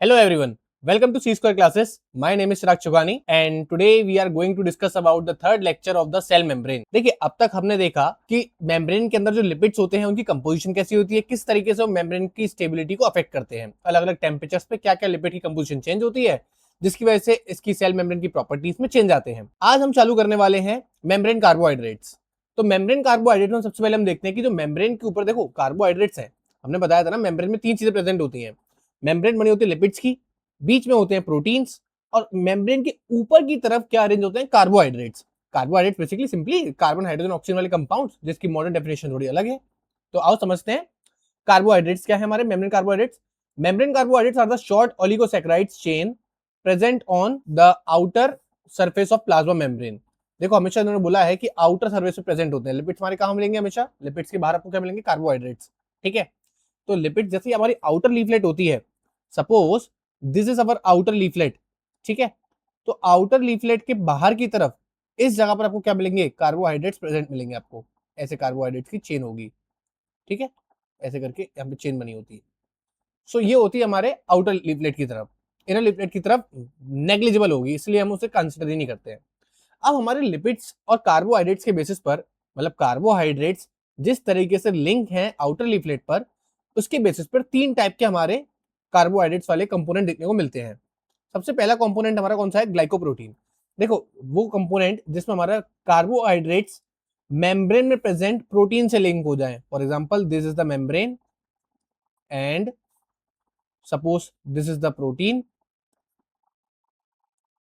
Hello everyone, welcome to C Square Classes. My name is Chirag Chugani and today we are going to discuss about the third lecture of the cell membrane. देखिए अब तक हमने देखा कि membrane के अंदर जो lipids होते हैं उनकी कंपोजिशन कैसी होती है, किस तरीके से वो मेम्ब्रेन की स्टेबिलिटी को अफेक्ट करते हैं, अलग अलग टेम्परेचर्स पे क्या क्या लिपिड की कंपोजिशन चेंज होती है जिसकी वजह से इसकी सेल मेम्ब्रेन की प्रॉपर्टीज में चेंज आते हैं। आज हम चालू करने वाले हैं मेम्ब्रेन कार्बोहाइड्रेट्स। तो मेम्ब्रेन कार्बोहाइड्रेट में सबसे पहले हम देखते हैं कि जो मेम्ब्रेन के ऊपर देखो कार्बोहाइड्रेट्स है, हमने बताया था ना मेम्ब्रेन में तीन चीजें प्रेजेंट होती हैं। मेम्ब्रेन बनी होती है लिपिड्स की, बीच में होते हैं प्रोटीन्स और मेम्ब्रेन के ऊपर की तरफ क्या अरेंज होते हैं carbohydrates. Carbohydrates basically simply carbon hydrogen oxygen वाले कंपाउंड्स जिसकी मॉडर्न डेफिनेशन थोड़ी अलग है। तो आओ समझते हैं कार्बोहाइड्रेट्स क्या है हमारे membrane carbohydrates. Membrane carbohydrates are the short oligosaccharides chain present on the outer surface of plasma membrane. देखो हमेशा इन्होंने बोला है कि आउटर सरफेस पे प्रेजेंट होते हैं। लिपिड्स हमारे कहाँ मिलेंगे? हमेशा लिपिड्स के बाहर आपको क्या मिलेंगे? कार्बोहाइड्रेट्स। ठीक है, तो लिपिड जैसे हमारी आउटर लीफलेट होती है, suppose this is our outer leaflet. ठीक है, तो आउटर लीफलेट के बाहर की तरफ इस जगह पर आपको क्या मिलेंगे? कार्बोहाइड्रेट्स प्रेजेंट मिलेंगे आपको। ऐसे कार्बोहाइड्रेट्स की चेन होगी। ठीक है, ऐसे करके यहाँ पे चेन बनी होती है। सो ये होती है हमारे आउटर लीफलेट की तरफ। इनर लीफलेट की तरफ नेग्लिजिबल होगी, इसलिए हम उसे कंसिडर ही नहीं करते हैं। अब हमारे लिपिड्स और कार्बोहाइड्रेट्स के बेसिस पर, मतलब कार्बोहाइड्रेट्स जिस तरीके से लिंक हैं आउटर लीफलेट पर, उसके बेसिस पर तीन टाइप के हमारे कार्बोहाइड्रेट्स वाले कंपोनेंट देखने को मिलते हैं। सबसे पहला कंपोनेंट हमारा कौन सा है? ग्लाइकोप्रोटीन। देखो वो कंपोनेंट जिसमें हमारा कार्बोहाइड्रेट्स मेम्ब्रेन में प्रेजेंट प्रोटीन से लिंक हो जाए। For example this is the membrane and suppose this is the protein,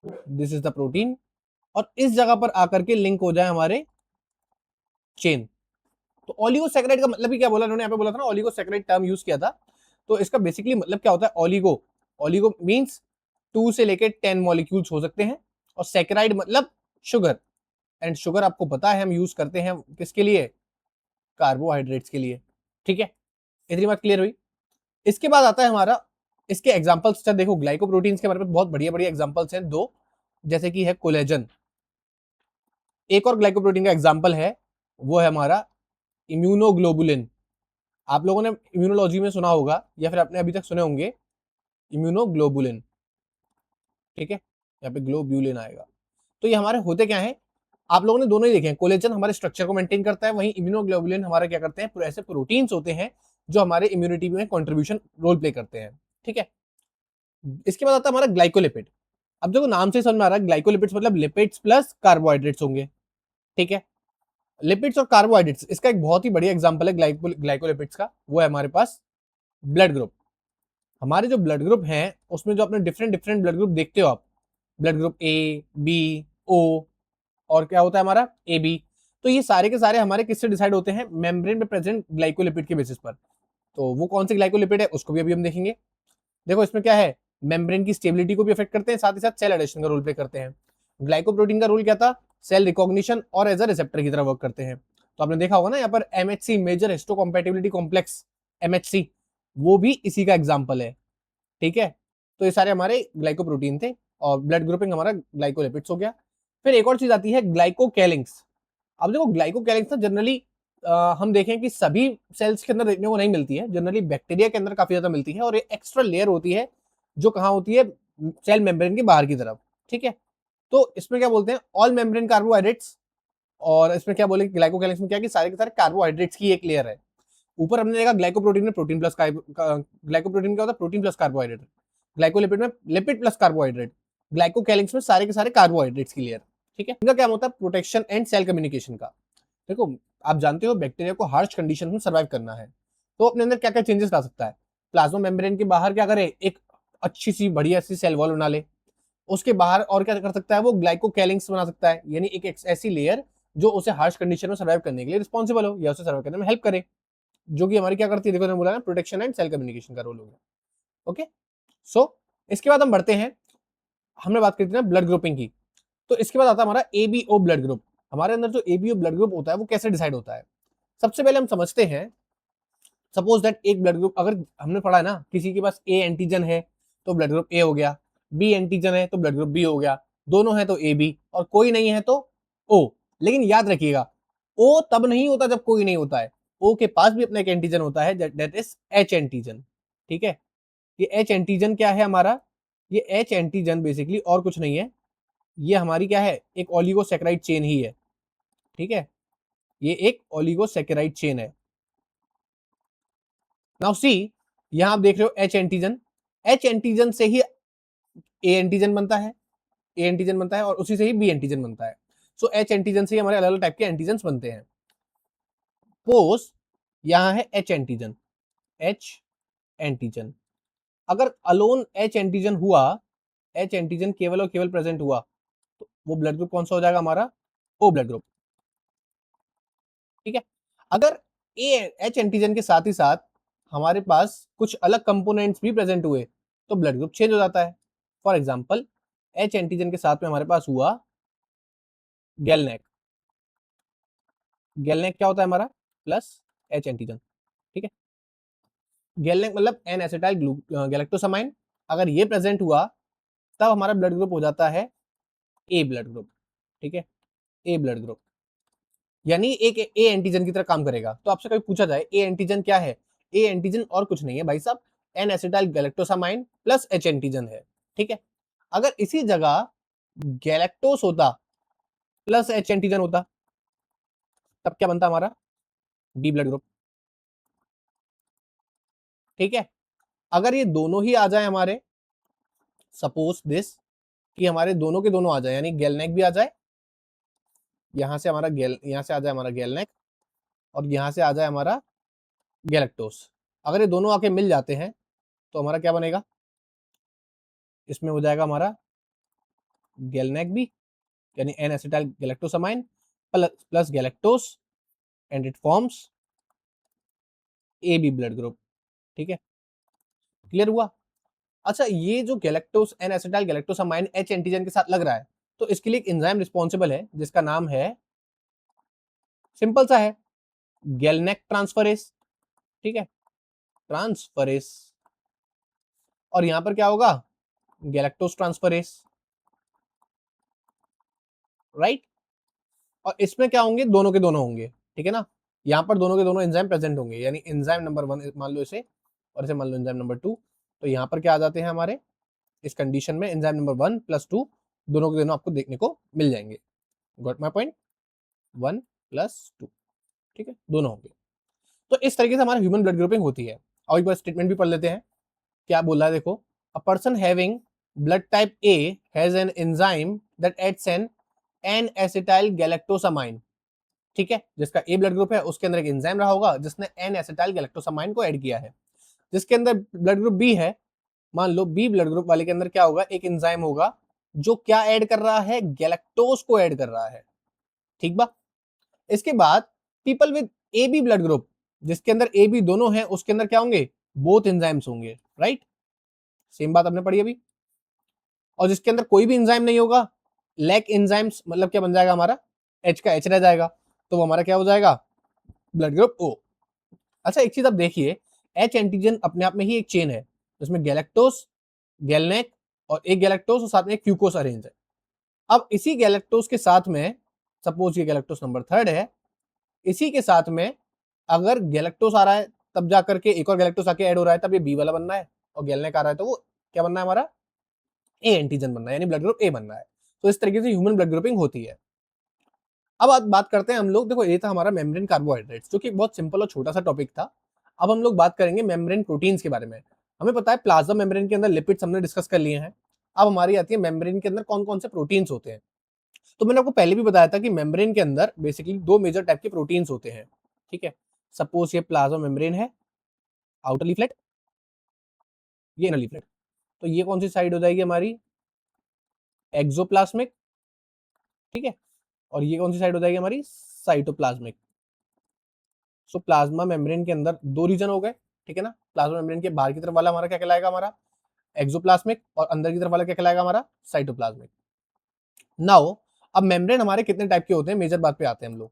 this is the protein, और इस जगह पर आकर के लिंक हो जाए हमारे चेन। तो ओलिगोसैकेराइड का मतलब ही क्या बोला उन्होंने? यहाँ पे बोला था ना ओलिगोसैकेराइड टर्म यूज किया था। तो इसका बेसिकली मतलब क्या होता है? ओलिगो, ओलिगो मींस 2 से लेके 10 मॉलिक्यूल्स हो सकते हैं, और सैकेराइड मतलब शुगर। एंड शुगर आपको पता है हम यूज करते हैं किसके लिए? कार्बोहाइड्रेट्स के लिए। ठीक है, इतनी बात क्लियर हुई। इसके बाद आता है हमारा, इसके एग्जांपल्स देखो ग्लाइकोप्रोटीन्स के हमारे पास बहुत बढ़िया बढ़िया एग्जांपल्स हैं दो, जैसे कि है कोलेजन। एक और ग्लाइकोप्रोटीन का एग्जांपल है, वो है हमारा इम्यूनोग्लोबुलिन। आप लोगों ने इम्यूनोलॉजी में सुना होगा या फिर आपने अभी तक सुने होंगे इम्यूनोग्लोबुलिन। ठीक है, यहाँ पे ग्लोब्यूलिन आएगा। तो ये हमारे होते क्या है? आप लोगों ने दोनों ही देखे हैं। कोलेजन हमारे स्ट्रक्चर को मेंटेन करता है, वहीं इम्यूनोग्लोबुलिन हमारे क्या करते हैं? ऐसे प्रोटीन्स होते हैं जो हमारे इम्यूनिटी में कंट्रीब्यूशन रोल प्ले करते हैं। ठीक है, इसके बाद आता है हमारा ग्लाइकोलिपिड। अब देखो नाम से समझ में आ रहा है ग्लाइकोलिपिड्स मतलब लिपिड्स प्लस कार्बोहाइड्रेट्स होंगे। ठीक है, लिपिड्स और कार्बोहाइड्रेट्स, इसका एक बहुत ही बढ़िया एग्जांपल है ग्लाइकोलिपिड्स का, वो है हमारे पास ब्लड ग्रुप। हमारे जो ब्लड ग्रुप हैं उसमें जो अपने डिफरेंट डिफरेंट ब्लड ग्रुप देखते हो आप, ब्लड ग्रुप ए, बी, ओ, और क्या होता है हमारा ए बी। तो ये सारे के सारे हमारे किससे डिसाइड होते हैं? मेम्ब्रेन में प्रेजेंट ग्लाइकोलिपिड के बेसिस पर। तो वो कौन से ग्लाइकोलिपिड है उसको भी अभी हम देखेंगे। देखो इसमें क्या है, मेम्ब्रेन की स्टेबिलिटी को भी अफेक्ट करते हैं, साथ ही साथ सेल एडेशन का रोल प्ले करते हैं। ग्लाइकोप्रोटीन का रोल क्या था? सेल रिकॉग्निशन और एज अ रिसेप्टर की तरह वर्क करते हैं। तो आपने देखा होगा ना यहाँ पर MHC, major histocompatibility complex, MHC, वो भी इसी का एग्जाम्पल है। ठीक है, तो ये सारे हमारे ग्लाइकोप्रोटीन थे, और ब्लड ग्रुपिंग हमारा ग्लाइकोलिपिड्स हो गया। फिर एक और चीज आती है ग्लाइकोकैलिंग्स। अब देखो ग्लाइकोकैलिंग्स ना जनरली हम देखें कि सभी सेल्स के अंदर देखने को नहीं मिलती है, जनरली बैक्टीरिया के अंदर काफी ज्यादा मिलती है, और ये एक्स्ट्रा लेयर होती है जो कहाँ होती है? सेल मेम्ब्रेन के बाहर की तरफ। ठीक है, तो इसमें क्या बोलते हैं? All membrane carbohydrates. और इसमें क्या बोले ग्लाइकोकैलिक्स में क्या है कि सारे के सारे कार्बोहाइड्रेट्स की एक लेयर है। ऊपर हमने देखा ग्लाइकोप्रोटीन में प्रोटीन प्लस ग्लाइकोप्रोटीन क्या होता है? Protein plus carbohydrate. ग्लाइकोलिपिड में लिपिड प्लस कार्बोहाइड्रेट। ग्लाइकोकैलिक्स में सारे के सारे कार्बोहाइड्रेट्स की लेयर। ठीक है, इनका क्या होता है? प्रोटेक्शन एंड सेल कम्युनिकेशन का। देखो आप जानते हो बैक्टीरिया को हार्श कंडीशन में सर्वाइव करना है, तो अपने अंदर क्या क्या चेंजेस ला सकता है? प्लाज्मा मेम्ब्रेन के बाहर क्या करे? एक अच्छी सी बढ़िया सी सेल वॉल बना ले। उसके बाहर और क्या कर सकता है? वो ग्लाइकोकैलिंग्स बना सकता है, यानी एक ऐसी लेयर जो उसे हार्श कंडीशन में सर्वाइव करने के लिए रिस्पॉन्सिबल हो या उसे सर्वाइव करने में हेल्प करे, जो कि हमारी क्या करती है? देखो मैंने बोला ना प्रोटेक्शन एंड सेल कम्युनिकेशन का रोल हो गया। ओके, सो इसके बाद हम बढ़ते हैं, हमने बात करी थी ना ब्लड ग्रुपिंग की। तो इसके बाद आता है हमारा एबीओ ब्लड ग्रुप। हमारे अंदर जो एबीओ ब्लड ग्रुप होता है वो कैसे डिसाइड होता है? सबसे पहले हम समझते हैं, सपोज दैट एक ब्लड ग्रुप, अगर हमने पढ़ा है ना किसी के पास ए एंटीजन है तो ब्लड ग्रुप ए हो गया, बी एंटीजन है तो ब्लड ग्रुप बी हो गया, दोनों है तो ए बी, और कोई नहीं है तो ओ। लेकिन याद रखिएगा ओ तब नहीं होता जब कोई नहीं होता है। ओ के पास भी अपना एक एंटीजन होता है, दैट इज एच एंटीजन। ठीक है, ये H एंटीजन क्या है हमारा, ये H एंटीजन बेसिकली और कुछ नहीं है, ये हमारी क्या है, एक ओलिगोसैकेराइड चेन ही है, ठीक है, ये एक ओलिगोसैकेराइड चेन है। नाउ सी, यहां आप देख रहे हो H एंटीजन, H एंटीजन से ही A एंटीजन बनता है, A एंटीजन बनता है और उसी से ही B एंटीजन बनता है। सो H एंटीजन से ही हमारे अलग अलग टाइप के एंटीजन बनते हैं। पोज यहां है H एंटीजन, H एंटीजन, अगर अलोन H एंटीजन हुआ, H एंटीजन केवल और केवल प्रेजेंट हुआ, तो वो ब्लड ग्रुप कौन सा हो जाएगा हमारा, O ब्लड ग्रुप, ठीक है। अगर H एंटीजन के साथ ही साथ हमारे पास कुछ अलग कंपोनेंट्स भी प्रेजेंट हुए, तो ब्लड ग्रुप चेंज हो जाता है। फॉर एग्जाम्पल H एंटीजन के साथ में हमारे पास हुआ गैलनेक, गैलनेक क्या होता है हमारा, प्लस H एंटीजन, ठीक है। गैलनेक मतलब एन एसिटाइल गैलेक्टोसामाइन, अगर ये प्रेजेंट हुआ तब हमारा ब्लड ग्रुप हो जाता है ए ब्लड ग्रुप, ठीक है, ए ब्लड ग्रुप, यानी एक ए एंटीजन की तरह काम करेगा। तो आपसे कभी पूछा जाए ए एंटीजन क्या है, ए एंटीजन और कुछ नहीं है भाई साहब, N acetyl galactosamine plus H antigen है, ठीक है। अगर इसी जगह गैलेक्टोस होता प्लस एच एंटीजन होता, तब क्या बनता हमारा, बी ब्लड ग्रुप, ठीक है। अगर ये दोनों ही आ जाए हमारे, सपोज दिस, कि हमारे दोनों के दोनों आ जाए, यानी गैलनेक भी आ जाए, यहां से हमारा यहां से आ जाए हमारा गैलनेक, और यहां से आ जाए हमारा गैलेक्टोस, अगर ये दोनों आके मिल जाते हैं तो हमारा क्या बनेगा, इसमें हो जाएगा हमारा गैलनेक भी, यानी N acetyl galactosamine plus galactose, and it forms A B blood group, ठीक है, क्लियर हुआ। अच्छा, ये जो galactose N acetyl galactosamine H antigen के साथ लग रहा है, तो इसके लिए एक एंजाइम रिस्पॉन्सिबल है जिसका नाम है, सिंपल सा है, गैलनेक ट्रांसफरेस, ठीक है, ट्रांसफरेस, और यहां पर क्या होगा, गैलेक्टोस ट्रांसफरेस, राइट। और इसमें क्या होंगे, दोनों के दोनों होंगे, ठीक है ना, यहाँ पर दोनों के दोनों एंजाइम प्रेजेंट होंगे, यानी एंजाइम नंबर 1 मान लो इसे, और इसे मान लो एंजाइम नंबर 2, तो यहाँ पर क्या आ जाते हैं हमारे, इस कंडीशन में एंजाइम नंबर 1 प्लस 2 दोनों के दोनों आपको देखने को मिल जाएंगे। गॉट माय पॉइंट, 1 प्लस 2, ठीक है, दोनों होंगे। तो इस तरीके से हमारा ह्यूमन ब्लड ग्रुपिंग होती है। और एक बार स्टेटमेंट भी पढ़ लेते हैं, क्या बोल रहा है देखो, a person having blood type A has an enzyme that adds N acetyl galactosamine, ठीक है, जिसका ए ब्लड ग्रुप है उसके अंदर एक एंजाइम रहा होगा जिसने एन एसिटाइल गैलेक्टोसामाइन को ऐड किया है। जिसके अंदर ब्लड ग्रुप बी है, मान लो बी ब्लड ग्रुप वाले के अंदर क्या होगा, एक एंजाइम होगा जो क्या ऐड कर रहा है, गैलेक्टोस को ऐड कर रहा है, ठीक बा। इसके बाद people with A B blood group, जिसके अंदर ए बी दोनों हैं, उसके अंदर क्या होंगे, बोथ एंजाइम्स होंगे, राइट, सेम बात आपने पढ़ी अभी। और जिसके अंदर कोई भी एंजाइम नहीं होगा, लैक एंजाइम्स, मतलब क्या बन जाएगा हमारा, एच का एच रह जाएगा, तो वो हमारा क्या हो जाएगा, ब्लड ग्रुप ओ। अच्छा, एक चीज आप देखिए, एच एंटीजन अपने आप में ही एक चेन है, जिसमें गैलेक्टोस, गैलनेक और एक गैलेक्टोस और साथ में एक क्यूकोस अरेंज है। अब इसी गैलेक्टोस के साथ में, सपोज ये गैलेक्टोस नंबर 3 है, इसी के साथ में अगर गैलेक्टोस आ रहा है, तब जाकर के एक और गैलेक्टोस आके ऐड हो रहा है, तब ये बी वाला बनना है, और गैलनेक आ रहा है तो वो क्या बनना है हमारा, ए एंटीजन बनना है, यानी ब्लड ग्रुप ए बनना है। तो इस तरीके से ह्यूमन ब्लड ग्रुपिंग होती है। अब बात करते हैं हम लोग, देखो ये था हमारा मेम्ब्रेन कार्बोहाइड्रेट्स, जो कि बहुत सिंपल और छोटा सा टॉपिक था। अब हम लोग बात करेंगे मेम्ब्रेन प्रोटीन्स के बारे में। हमें पता है प्लाज्मा मेम्ब्रेन के अंदर लिपिड्स हमने डिस्कस कर लिए हैं। अब हमारी आती है मेम्ब्रेन के अंदर कौन कौन से प्रोटीन्स होते हैं। तो मैंने आपको पहले भी बताया था कि मेम्ब्रेन के अंदर बेसिकली दो मेजर टाइप के प्रोटीन्स होते हैं, ठीक है। सपोज ये प्लाज्मा मेम्ब्रेन है, आउटर लीफलेट, ये इनर लीफलेट, तो ये कौन सी साइड हो जाएगी हमारी, एक्सोप्लाज्मिक, ठीक है, और ये कौन सी साइड हो जाएगी हमारी, साइटोप्लाज्मिक। सो प्लाज्मा मेम्ब्रेन के अंदर दो रीजन हो गए, ठीक है ना। प्लाज्मा मेम्ब्रेन के बाहर की तरफ वाला हमारा क्या कहलाएगा, हमारा एक्सोप्लाज्मिक, और अंदर की तरफ वाला क्या कहलाएगा, हमारा साइटोप्लाज्मिक। नाउ अब मेम्ब्रेन हमारे कितने टाइप के होते हैं, मेजर बात पे आते हैं हम लोग।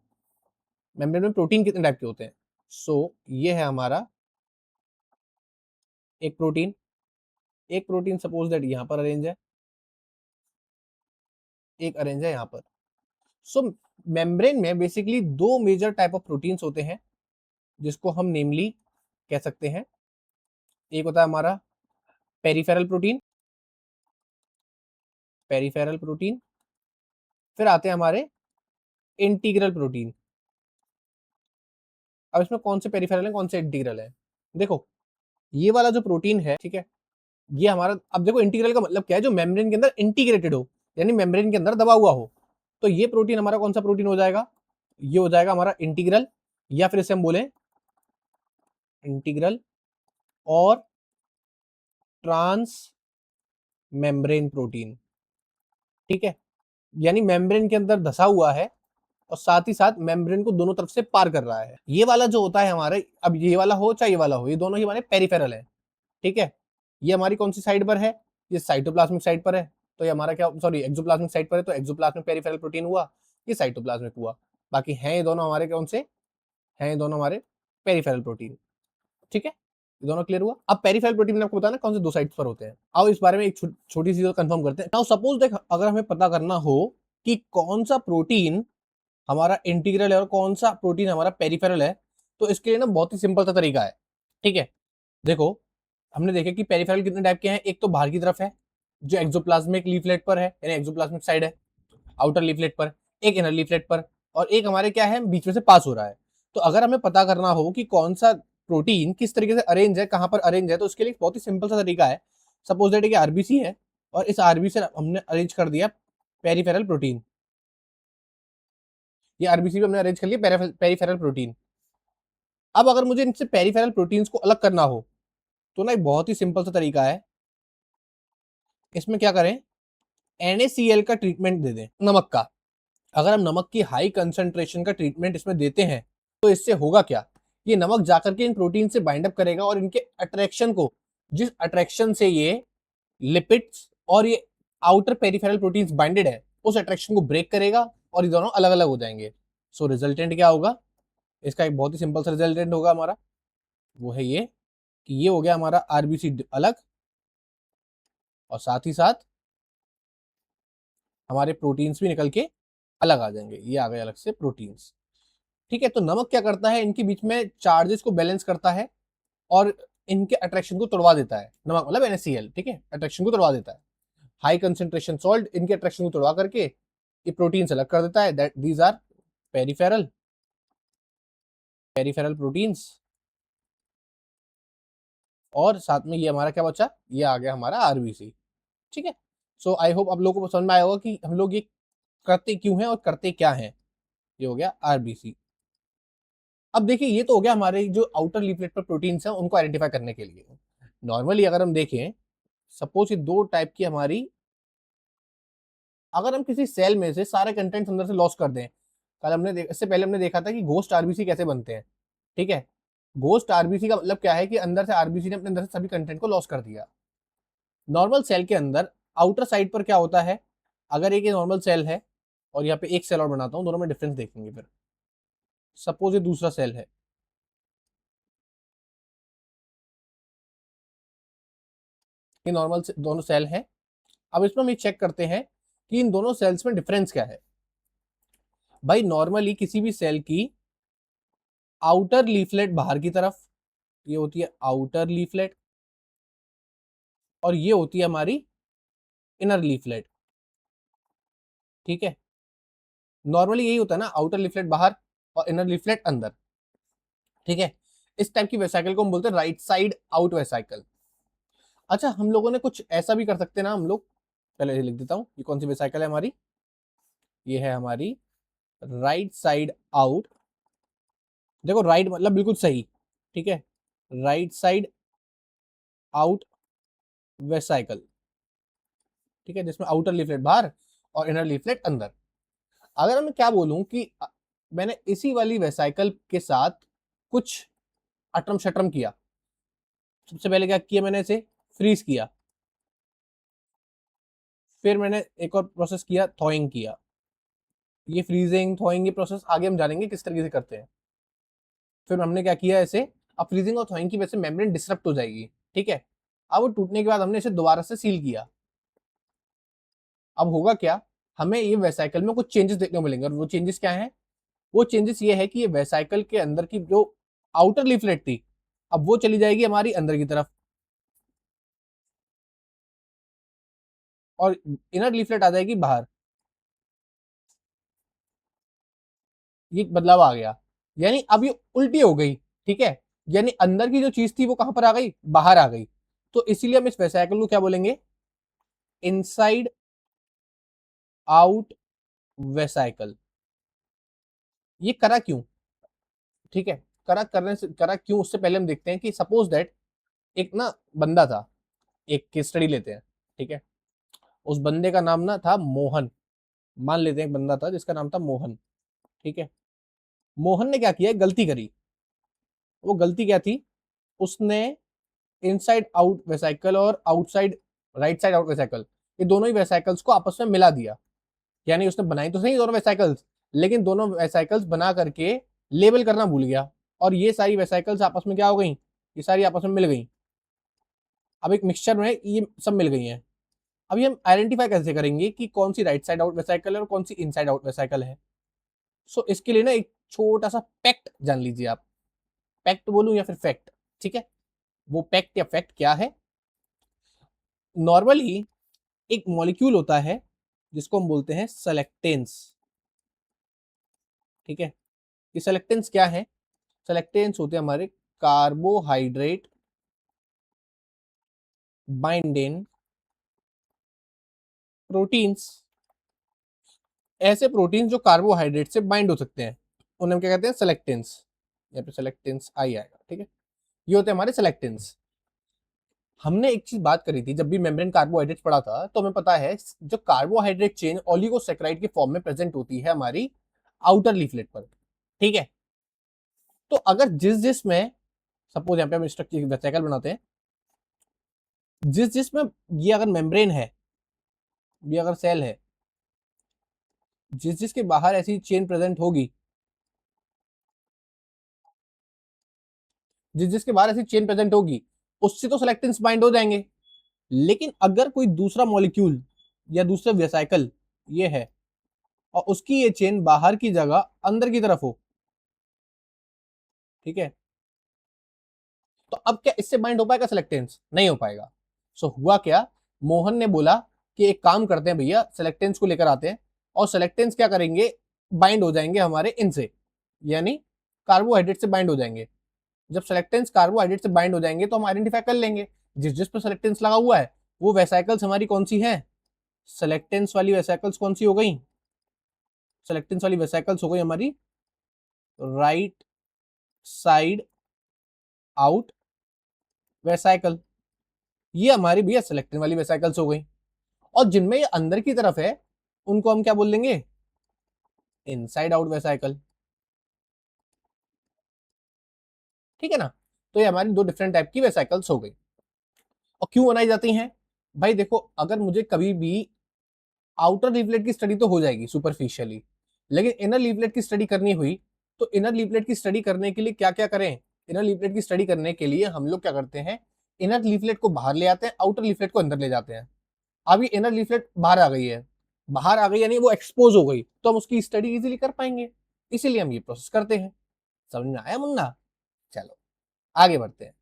मेम्ब्रेन में प्रोटीन कितने टाइप के होते हैं, सो ये है हमारा एक प्रोटीन, एक प्रोटीन सपोज दैट यहां पर अरेंज है, एक अरेंज है यहां पर। सो मेम्ब्रेन में बेसिकली दो मेजर टाइप ऑफ प्रोटीन्स होते हैं, जिसको हम नेमली कह सकते हैं। एक होता है हमारा पेरिफेरल प्रोटीन, पेरिफेरल प्रोटीन, फिर आते हैं हमारे इंटीग्रल प्रोटीन। अब इसमें कौन से पेरिफेरल है, कौन से इंटीग्रल है? देखो ये वाला जो प्रोटीन है, ठीक है, ये हमारा, अब देखो इंटीग्रल का मतलब क्या है, जो मेम्ब्रेन के अंदर इंटीग्रेटेड हो, यानी मेम्ब्रेन के अंदर दबा हुआ हो। तो ये प्रोटीन हमारा कौन सा प्रोटीन हो जाएगा? ये हो जाएगा हमारा इंटीग्रल, या फिर इसे हम बोले इंटीग्रल और ट्रांस मेम्ब्रेन प्रोटीन। ठीक है, यानी मेम्ब्रेन के अंदर धसा हुआ है और साथ ही साथ मेम्ब्रेन को दोनों तरफ से पार कर रहा है। ये वाला जो होता है हमारे, अब ये वाला हो चाहे ये वाला हो, ये दोनों ही हमारे पेरिफेरल है। ठीक है, ये हमारी कौन सी साइड पर है? ये साइटोप्लाज्मिक साइड पर है। तो ये हमारा क्या, सॉरी, एक्सोप्लाज्मिक साइड पर है, तो एक्सोप्लाज्मिक पेरिफेरल प्रोटीन हुआ, ये साइटोप्लाज्मिक हुआ। बाकी हैं ये दोनों हमारे कौन से हैं? ये दोनों हमारे पेरिफेरल प्रोटीन। ठीक है, ये दोनों क्लियर हुआ। अब पेरिफेरल प्रोटीन मैंने आपको बताया ना कौन से दो साइड्स पर होते हैं। अब इस बारे में एक छोटी सी कंफर्म करते हैं। नाउ सपोज देख, अगर हमें पता करना हो कि कौन सा प्रोटीन हमारा इंटीग्रल है और कौन सा प्रोटीन हमारा पेरिफेरल है, तो इसके लिए ना बहुत ही सिंपल सा तरीका है। ठीक है, देखो हमने देखा कि पेरिफेरल कितने टाइप के हैं। एक तो बाहर की तरफ है, जो एक्सोप्लाज्मिक लीफलेट पर है, यानी एक्सोप्लाज्मिक साइड है, आउटर लीफलेट पर। एक इनर लीफलेट पर, और एक हमारे क्या है, बीच में से पास हो रहा है। तो अगर हमें पता करना हो कि कौन सा प्रोटीन किस तरीके से अरेंज है, कहां पर अरेंज है, तो उसके लिए बहुत ही सिंपल सा तरीका है। सपोज दैट कि आरबीसी है, और इस आरबीसी से हमने अरेंज कर दिया पेरिफेरल प्रोटीन। ये आरबीसी में हमने अरेंज कर लिया पेरिफेरल प्रोटीन। अब अगर मुझे इनसे पेरिफेरल प्रोटीन्स को अलग करना हो, तो ना एक बहुत ही सिंपल सा तरीका है। इसमें क्या करें, NaCl का ट्रीटमेंट दे दें, नमक का। अगर हम नमक की हाई कंसंट्रेशन का ट्रीटमेंट इसमें देते हैं, तो इससे होगा क्या, ये नमक जाकर के इन प्रोटीन से बाइंड अप करेगा और इनके अट्रैक्शन को, जिस अट्रैक्शन से ये लिपिड्स और ये आउटर पेरिफेरल प्रोटीन्स बाइंडेड है, उस अट्रैक्शन को ब्रेक करेगा और ये दोनों अलग अलग हो जाएंगे। सो रिजल्टेंट क्या होगा? इसका एक बहुत ही सिंपल सा रिजल्टेंट होगा हमारा, वो है ये कि ये हो गया हमारा आरबीसी अलग, और साथ ही साथ हमारे प्रोटीन्स भी निकल के अलग आ जाएंगे, ये आ गए अलग से प्रोटीन्स। ठीक है, तो नमक क्या करता है, इनके बीच में चार्जेस को बैलेंस करता है और इनके अट्रैक्शन को तोड़वा देता है। नमक मतलब NaCl, ठीक है, अट्रैक्शन को तोड़वा देता है। हाई कंसेंट्रेशन सॉल्ट इनके अट्रैक्शन को तोड़वा करके ये प्रोटीन से अलग कर देता है। That these are peripheral peripheral proteins. और साथ में ये हमारा क्या बचा, ये आ गया हमारा आरबीसी। ठीक है, सो आई होप आप लोगों को समझ में आया होगा कि हम लोग ये करते क्यों हैं और करते क्या हैं। ये हो गया आरबीसी। अब देखिए, ये तो हो गया हमारे जो आउटर लीफलेट पर प्रोटीन्स हैं उनको आइडेंटिफाई करने के लिए। नॉर्मली अगर हम देखें, सपोज ये दो टाइप की हमारी, अगर हम किसी सेल में से सारे कंटेंट्स अंदर से लॉस कर दें, कल हमने इससे पहले हमने देखा था कि घोस्ट आरबीसी कैसे बनते हैं। ठीक है, घोस्ट आरबीसी का मतलब क्या है कि अंदर से आरबीसी ने अपने अंदर से सभी कंटेंट को लॉस कर दिया। नॉर्मल सेल के अंदर आउटर साइड पर क्या होता है, अगर एक नॉर्मल सेल है और यहाँ पे एक सेल और बनाता हूँ, दोनों में डिफरेंस देखेंगे फिर। सपोज ये दूसरा सेल है, ये नॉर्मल दोनों सेल हैं। अब इसमें हम ये चेक करते हैं कि इन दोनों सेल्स में डिफरेंस क्या है। भाई नॉर्मली किसी भी सेल की आउटर लीफलेट बाहर की तरफ, ये होती है आउटर लीफलेट, और ये होती है हमारी इनर लीफलेट। ठीक है, नॉर्मली यही होता है ना, आउटर लीफलेट बाहर और इनर लीफलेट अंदर। ठीक है, इस टाइप की वेसाइकल को हम बोलते हैं राइट साइड आउट वेसाइकल। अच्छा, हम लोगों ने कुछ ऐसा भी कर सकते हैं ना हम लोग, पहले ये लिख देता हूं, ये कौन सी वेसाइकल है हमारी, ये है हमारी राइट साइड आउट। देखो राइट मतलब बिल्कुल सही, ठीक है, राइट साइड आउट वेसाइकल। ठीक है, जिसमें आउटर लीफलेट बाहर और इनर लीफलेट अंदर। अगर मैं क्या बोलूं कि मैंने इसी वाली वेसाइकल के साथ कुछ अटरम शटरम किया। सबसे पहले क्या किया, मैंने इसे फ्रीज किया, फिर मैंने एक और प्रोसेस किया, थॉइंग किया। ये फ्रीजिंग थॉइंग ये प्रोसेस आगे हम जानेंगे किस तरीके से करते हैं। फिर हमने क्या किया इसे, अब फ्रीजिंग और थॉइंग की वजह से मेम्ब्रेन डिसरप्ट हो जाएगी। ठीक है, अब वो टूटने के बाद हमने इसे दोबारा से सील किया। अब होगा क्या, हमें ये वेसाइकल में कुछ चेंजेस देखने को मिलेंगे, और वो चेंजेस क्या हैं? वो चेंजेस ये है कि ये वेसाइकल के अंदर की जो आउटर लीफलेट थी, अब वो चली जाएगी हमारी अंदर की तरफ। और इनर लीफलेट आ जाएगी बाहर। ये बदलाव आ गया, यानी अब ये उल्टी हो गई। ठीक है, यानी अंदर की जो चीज थी वो कहां पर आ गई, बाहर आ गई। तो इसीलिए हम इस वेसाइकल को क्या बोलेंगे, इनसाइड आउट वेसाइकल। ये करा क्यों, ठीक है, करा क्यों, उससे पहले हम देखते हैं कि सपोज दैट एक ना बंदा था, एक केस स्टडी लेते हैं। ठीक है, उस बंदे का नाम ना था मोहन। मान लेते हैं एक बंदा था जिसका नाम था मोहन। ठीक है, मोहन ने क्या किया, गलती करी। वो गलती क्या थी, उसने इनसाइड आउट वेसाइकल और outside right side out vesicle, ये दोनों ही वेसाइकल्स को आपस में मिला दिया। यानी उसने बनाई तो सही दोनों वेसाइकल्स, लेकिन दोनों वेसाइकल्स बना करके लेबल करना भूल गया, और ये सारी वेसाइकल्स आपस में क्या हो गई, ये सारी आपस में मिल गई। अब एक मिक्सचर में ये सब मिल गई हैं। अभी हम आइडेंटिफाई कैसे करेंगे कि कौन सी राइट साइड आउट वेसाइकल है और कौन सी इनसाइड आउट वेसाइकल है। सो इसके लिए ना एक छोटा सा पैक्ट जान लीजिए आप। पैक्ट बोलूं या फिर फैक्ट, ठीक है। वो पैक्ट या फैक्ट क्या है, नॉर्मली एक मॉलिक्यूल होता है जिसको हम बोलते हैं सेलेक्टेंस। ठीक है, ये सेलेक्टेंस क्या है, सेलेक्टेंस होते हैं हमारे कार्बोहाइड्रेट बाइंडिंग प्रोटीन्स। ऐसे प्रोटीन जो कार्बोहाइड्रेट से बाइंड हो सकते हैं उन्हें हम क्या कहते हैं, सेलेक्टेंस। यहाँ पे सेलेक्टेंस आई आएगा। ठीक है, ये होते हैं हमारे सेलेक्टेंस। हमने एक चीज बात करी थी, जब भी मेम्ब्रेन कार्बोहाइड्रेट्स पढ़ा था तो हमें पता है जो कार्बोहाइड्रेट चेन ओलिगोसैकेराइड के फॉर्म में प्रेजेंट होती है हमारी आउटर लीफलेट पर। ठीक है, तो अगर जिस जिस में, सपोज यहाँ पे हम स्ट्रक्चर वेसिकल बनाते हैं, जिस जिस में ये अगर मेम्ब्रेन है, ये अगर सेल है, जिस जिसके बाहर ऐसी चेन प्रेजेंट होगी, जिस जिसके बाहर ऐसी चेन प्रेजेंट होगी, उससे तो सेलेक्टेंस बाइंड हो जाएंगे। लेकिन अगर कोई दूसरा मॉलिक्यूल या दूसरा वेसाइकल ये है और उसकी ये चेन बाहर की जगह अंदर की तरफ हो, ठीक है, तो अब क्या इससे बाइंड हो पाएगा सेलेक्टेंस, नहीं हो पाएगा। सो हुआ क्या, मोहन ने बोला कि एक काम करते हैं भैया, सेलेक्टेंस को लेकर आते हैं और सेलेक्टेंस क्या करेंगे, बाइंड हो जाएंगे हमारे इनसे, यानी कार्बोहाइड्रेट से बाइंड हो जाएंगे। जब सेलेक्टेंस कार्बोहाइड्रेट से बाइंड हो जाएंगे तो हम आइडेंटिफाई कर लेंगे जिस जिस पर सेलेक्टेंस लगा हुआ है वो वेसाइकल्स हमारी कौन सी हैं, सेलेक्टेंस वाली वेसाइकल्स कौन सी हो गई, सेलेक्टेंस वाली वेसाइकल्स हो गई हमारी राइट साइड आउट वेसाइकल। ये हमारी भैया सेलेक्टेंस वाली वेसाइकल्स हो गई। और जिनमें ये अंदर की तरफ है उनको हम क्या बोल देंगे, इनसाइड आउट वेसाइकल। ठीक है ना, तो ये हमारी दो डिफरेंट टाइप की वेसाइकल्स हो गई। और क्यों बनाई जाती हैं, भाई देखो, अगर मुझे कभी भी आउटर लीफलेट की स्टडी तो हो जाएगी सुपरफिशियली, लेकिन इनर लीफलेट की स्टडी करनी हुई, तो इनर लीफलेट की स्टडी करने के लिए क्या क्या करें, इनर लीफलेट की स्टडी करने के लिए हम लोग क्या करते हैं, इनर लीफलेट को बाहर ले आते हैं, आउटर लीफलेट को अंदर ले जाते हैं। अब ये इनर लीफलेट बाहर आ गई है, बाहर आ गई यानी वो एक्सपोज हो गई, तो हम उसकी स्टडी इजीली कर पाएंगे, इसीलिए हम ये प्रोसेस करते हैं। समझ में आया मुन्ना, चलो आगे बढ़ते हैं।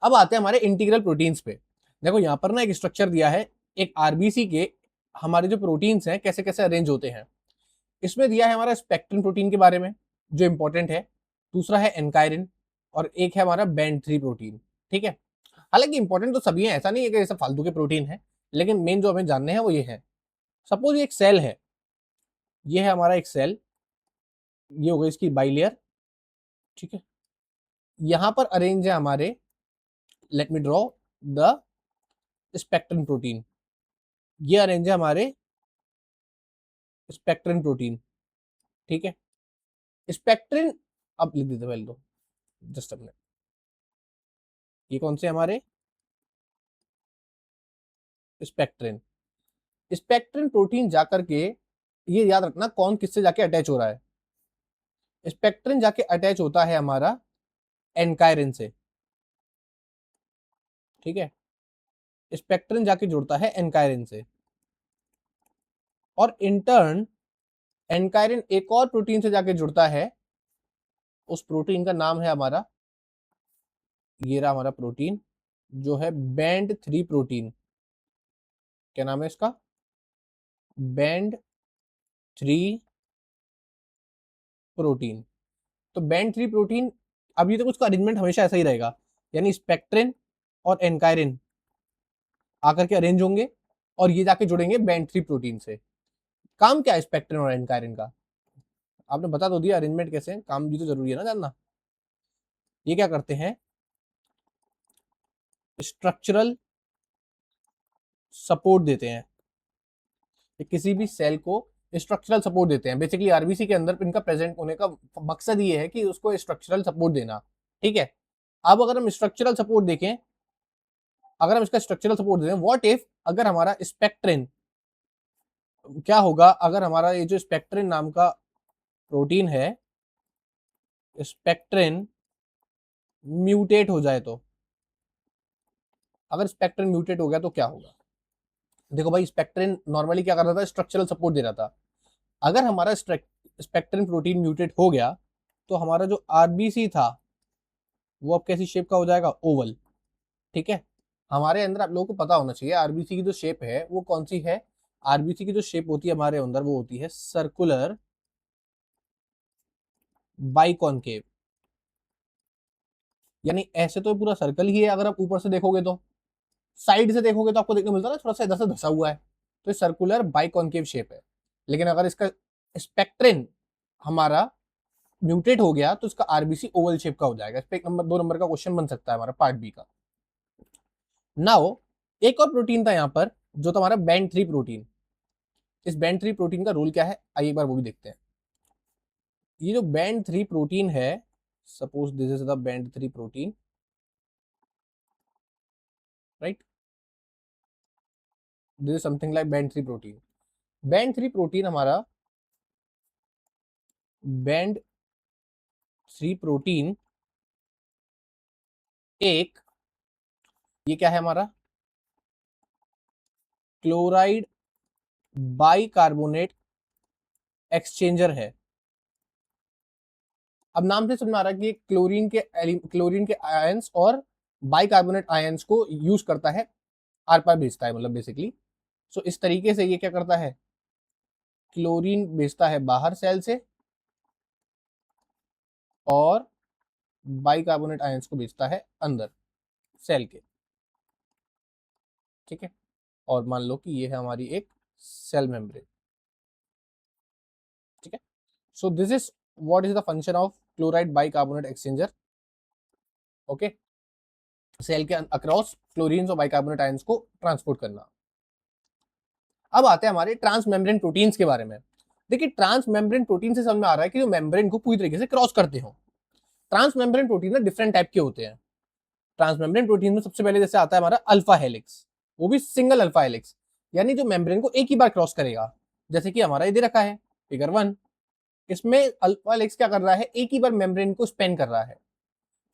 अब आते हैं हमारे इंटीग्रल प्रोटीन्स पे। देखो यहाँ पर ना एक स्ट्रक्चर दिया है, एक आरबीसी के हमारे जो प्रोटीन्स हैं कैसे कैसे अरेंज होते हैं। इसमें दिया है हमारा स्पेक्ट्रिन प्रोटीन के बारे में जो इंपॉर्टेंट है, दूसरा है एनकायरिन, और एक है हमारा बैंड 3 प्रोटीन। ठीक है, हालांकि इंपॉर्टेंट तो सभी है, ऐसा नहीं है कि ये सब फालतू के प्रोटीन है, लेकिन मेन जो हमें जानने हैं वो ये है। सपोज ये एक सेल है, ये है हमारा एक सेल, ये हो गई इसकी बाइलेयर। ठीक है, यहां पर अरेंज है हमारे, late me draw the spectrin protein, ये अरेंज है हमारे स्पेक्ट्रिन प्रोटीन। ठीक है, स्पेक्ट्रिन, अब लिख देते पहले तो, जस्ट अ मिनट, ये कौन से हमारे स्पेक्ट्रिन, स्पेक्ट्रिन प्रोटीन जाकर के, ये याद रखना कौन किससे जाके अटैच हो रहा है, स्पेक्ट्रिन जाके अटैच होता है हमारा एनकायरिन से। ठीक है, स्पेक्ट्रिन जाके जुड़ता है एनकायरिन से, और इंटर्न एनकायरिन एक और प्रोटीन से जाके जुड़ता है, उस प्रोटीन का नाम है हमारा, ये रहा हमारा प्रोटीन जो है बैंड 3 प्रोटीन। क्या नाम है इसका, बैंड 3 प्रोटीन। तो बैंड 3 प्रोटीन, अभी तक उसका अरेंजमेंट हमेशा ऐसा ही रहेगा, यानी स्पेक्ट्रिन और एनकायरिन आकर के अरेंज होंगे और ये जाके जुड़ेंगे बैंड 3 प्रोटीन से। काम क्या है स्पेक्ट्रिन और एनकायरिन का, आपने बता तो दिया अरेंजमेंट कैसे है, काम भी तो जरूरी है ना जानना। ये क्या करते हैं, स्ट्रक्चरल सपोर्ट देते हैं, किसी भी सेल को स्ट्रक्चरल सपोर्ट देते हैं। बेसिकली आरबीसी के अंदर इनका प्रेजेंट होने का मकसद ये है कि उसको स्ट्रक्चरल सपोर्ट देना। ठीक है, अब अगर हम स्ट्रक्चरल सपोर्ट देखें, अगर हम इसका स्ट्रक्चरल सपोर्ट दें, व्हाट इफ अगर हमारा स्पेक्ट्रिन, क्या होगा अगर हमारा ये जो स्पेक्ट्रिन नाम का प्रोटीन है, स्पेक्ट्रिन म्यूटेट हो जाए तो, अगर स्पेक्ट्रिन म्यूटेट हो गया तो क्या होगा। देखो भाई, स्पेक्ट्रिन नॉर्मली क्या कर रहा था, स्ट्रक्चरल सपोर्ट दे रहा था। अगर हमारा स्पेक्ट्रिन प्रोटीन म्यूटेट हो गया तो हमारा जो आरबीसी था वो अब कैसी शेप का हो जाएगा, ओवल। ठीक है, हमारे अंदर आप लोगों को पता होना चाहिए आरबीसी की जो शेप है वो कौन सी है। आरबीसी की जो शेप होती है हमारे अंदर वो होती है सर्कुलर बाइकॉनकेव, यानी ऐसे तो पूरा सर्कल ही है, अगर आप ऊपर से देखोगे तो, साइड से देखोगे तो आपको देखने मिलता है ना थोड़ा सा इधर से धसा हुआ है, तो ये सर्कुलर बाइकॉनकेव शेप है। लेकिन अगर इसका स्पेक्ट्रिन हमारा म्यूटेट हो गया तो इसका आरबीसी ओवल शेप का हो जाएगा। इस पे 1 नंबर 2 नंबर का क्वेश्चन बन सकता है हमारा पार्ट बी का। नाउ एक और प्रोटीन था यहाँ पर जो था हमारा बैंड 3 प्रोटीन। इस बैंड 3 प्रोटीन का रोल क्या है, आइए एक बार वो भी देखते हैं। ये जो बैंड 3 प्रोटीन है, suppose this is the band 3 protein, right, this is something like band 3 protein. Band 3 protein हमारा, बैंड 3 प्रोटीन एक, ये क्या है हमारा, क्लोराइड बाइकार्बोनेट एक्सचेंजर है। अब नाम से समझ में आ रहा है कि क्लोरीन के आयंस और बाइकार्बोनेट आयंस को यूज करता है, आर पार भेजता है, मतलब बेसिकली। सो इस तरीके से ये क्या करता है, क्लोरीन भेजता है बाहर सेल से और बाइकार्बोनेट आयंस को भेजता है अंदर सेल के। ठीक है, और मान लो कि ये है हमारी एक सेल मेम्ब्रेन। ठीक है, so this is what is the function of chloride bicarbonate exchanger. Okay, cell के अक्रॉस क्लोरीन और बाइकार्बोनेट आयंस को ट्रांसपोर्ट करना। अब आते हैं हमारे ट्रांस मेम्ब्रेन प्रोटीन्स के बारे में। देखिए, ट्रांस मेम्ब्रेन प्रोटीन से समझ में आ रहा है कि जो मेम्ब्रेन को पूरी तरीके से क्रॉस करते हो। ट्रांस मेम्ब्रेन प्रोटीन ना डिफरेंट टाइप के होते हैं। ट्रांस मेम्ब्रेन प्रोटीन में सबसे पहले जैसे आता है हमारा अल्फा हेलिक्स, वो भी सिंगल अल्फा हेलिक्स, यानी जो मेम्ब्रेन को एक ही बार क्रॉस करेगा। जैसे कि हमारा ये दे रखा है फिगर 1, इसमें अल्फा हेलिक्स क्या कर रहा है, एक ही बार मेम्ब्रेन को स्पेन कर रहा है।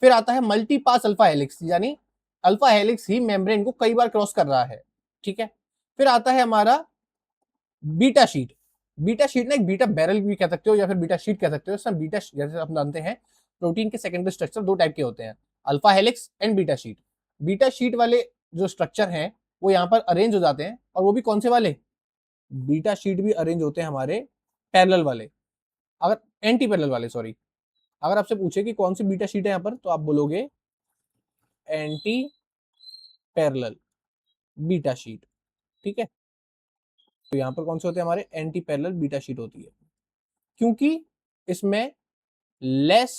फिर आता है मल्टी पास अल्फा हेलिक्स, यानी अल्फा हेलिक्स ही मेम्ब्रेन को कई बार क्रॉस कर रहा है। ठीक है, फिर आता है हमारा बीटा शीट। बीटा शीट ना एक बीटा बैरल भी कह सकते हो या फिर बीटा शीट कह सकते हो। इसमें बीटा, जैसे आप जानते हैं प्रोटीन के सेकेंडरी स्ट्रक्चर 2 टाइप के होते हैं, alpha helix and beta sheet. Beta sheet वाले जो स्ट्रक्चर हैं वो यहाँ पर अरेंज हो जाते हैं, और वो भी कौन से वाले, बीटा शीट भी अरेंज होते हैं हमारे पैरेलल वाले, अगर एंटी पैरेलल वाले, सॉरी। अगर आपसे पूछे कि कौन सी बीटा शीट है यहाँ पर, तो आप बोलोगे एंटी पैरेलल बीटा शीट। ठीक है, तो यहाँ पर कौन से होते हैं हमारे, एंटी पैरेलल बीटा शीट होती है, क्योंकि इसमें लेस